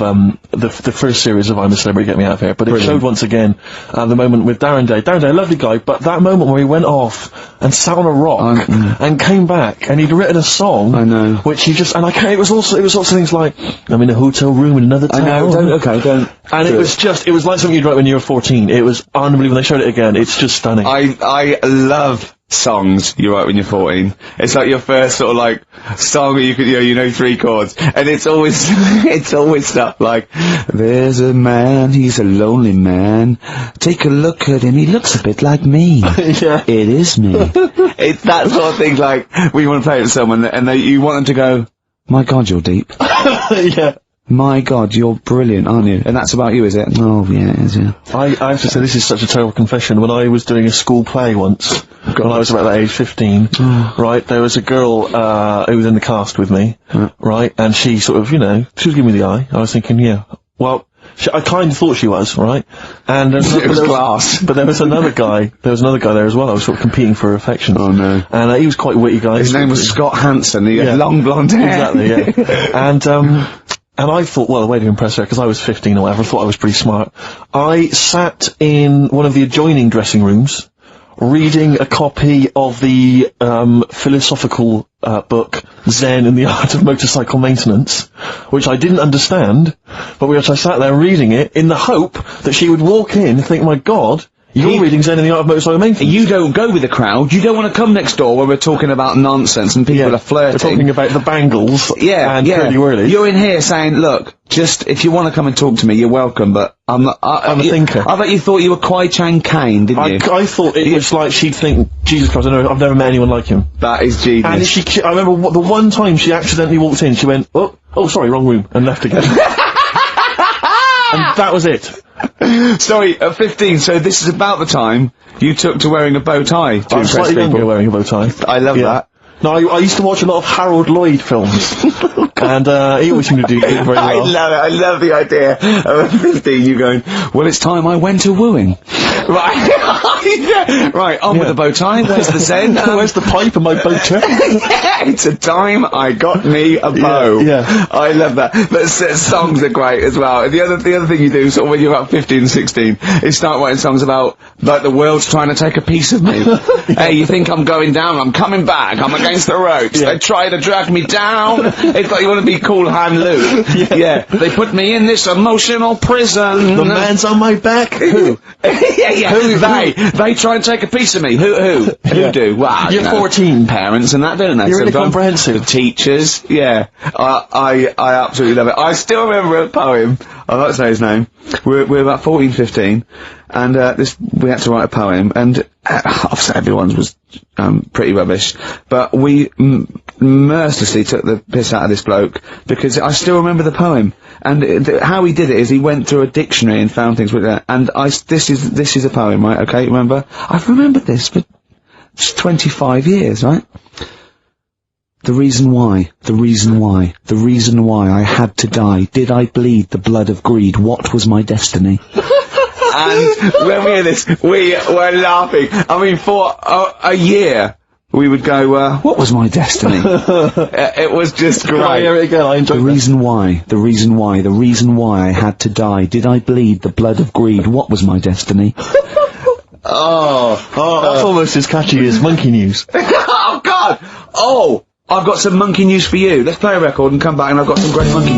the first series of I'm a Celebrity, Get Me Out of Here, but it showed once again, the moment with Darren Day. Darren Day, a lovely guy, but that moment where he went off and sat on a rock and came back and he'd written a song. I know. Which he just, and I can't, it was also things like, I'm in a hotel room in another town. I know, don't. And it was like something you'd write when you were 14. It was unbelievable. When they showed it again, it's just stunning. I love songs you write when you're 14. It's like your first sort of like song that you know 3 chords, and it's always stuff like, there's a man, he's a lonely man, take a look at him, he looks a bit like me. Yeah. It is me. It's that sort of thing, like when you want to play it to someone and you want them to go, my God, you're deep. Yeah. My God, you're brilliant, aren't you? And that's about you, is it? Oh, yeah, it is, yeah. I have to say, this is such a terrible confession. When I was doing a school play once, when I was about that age, 15, right, there was a girl, who was in the cast with me, right, and she sort of, she was giving me the eye. I was thinking, yeah, well, I kind of thought she was, right? And it was class. But there was another guy there as well. I was sort of competing for affections. Oh no. And he was quite a witty guy. His name was Scott Hansen. He had long blonde hair. Exactly, yeah. And I thought, well, a way to impress her, because I was 15 or whatever, I thought I was pretty smart. I sat in one of the adjoining dressing rooms, reading a copy of the philosophical book Zen and the Art of Motorcycle Maintenance, which I didn't understand, but which I sat there reading it in the hope that she would walk in and think, my God, you're reading Zen and the Art of Motorcycle Maintenance. You don't go with the crowd. You don't want to come next door where we're talking about nonsense and people are flirting. They're talking about the bangles and curly-whirly. You're in here saying, look, just, if you want to come and talk to me, you're welcome, but I'm not... I'm a thinker. I bet you thought you were Kwai Chang Kane, didn't you? I thought it was like she'd think, Jesus Christ, I've never met anyone like him. That is genius. And I remember the one time she accidentally walked in, she went, oh, sorry, wrong room, and left again. And that was it. Sorry, at 15, so this is about the time you took to wearing a bow tie to impress slightly people. younger wearing a bow tie. I love that. No, I used to watch a lot of Harold Lloyd films, and he always seemed to do very well. I love it. I love the idea of at 15 you going, well, it's time I went to wooing. Right, right, on with the bow tie. Where's the Zen? Where's the pipe and my bow tie? It's a time I got me a bow. Yeah. I love that. But songs are great as well. The other thing you do, sort of when you're about 15 and 16, is start writing songs about, like, the world's trying to take a piece of me. Hey, you think I'm going down? I'm coming back. I'm against the ropes. They try to drag me down. It's like you want to be Cool Hand Luke. Yeah. They put me in this emotional prison. The man's on my back. Who? Who? They try and take a piece of me. Who do? Well, you're 14. Parents and that, don't they? You're really comprehensive. The teachers, yeah. I absolutely love it. I still remember a poem. I'd like to say his name. We're about 14, 15, and we had to write a poem, and obviously everyone's was pretty rubbish, but we mercilessly took the piss out of this bloke, because I still remember the poem, and how he did it is he went through a dictionary and found things with that, and this is a poem, right, okay, remember? I've remembered this for 25 years, right? The reason why I had to die. Did I bleed the blood of greed? What was my destiny? And when we hear this, we were laughing. I mean, for a year, we would go, what was my destiny? It was just great. I hear it again, I enjoyed the reason why I had to die. Did I bleed the blood of greed? What was my destiny? That's almost as catchy as Monkey News. Oh, God! Oh! I've got some monkey news for you. Let's play a record and come back, and I've got some great monkey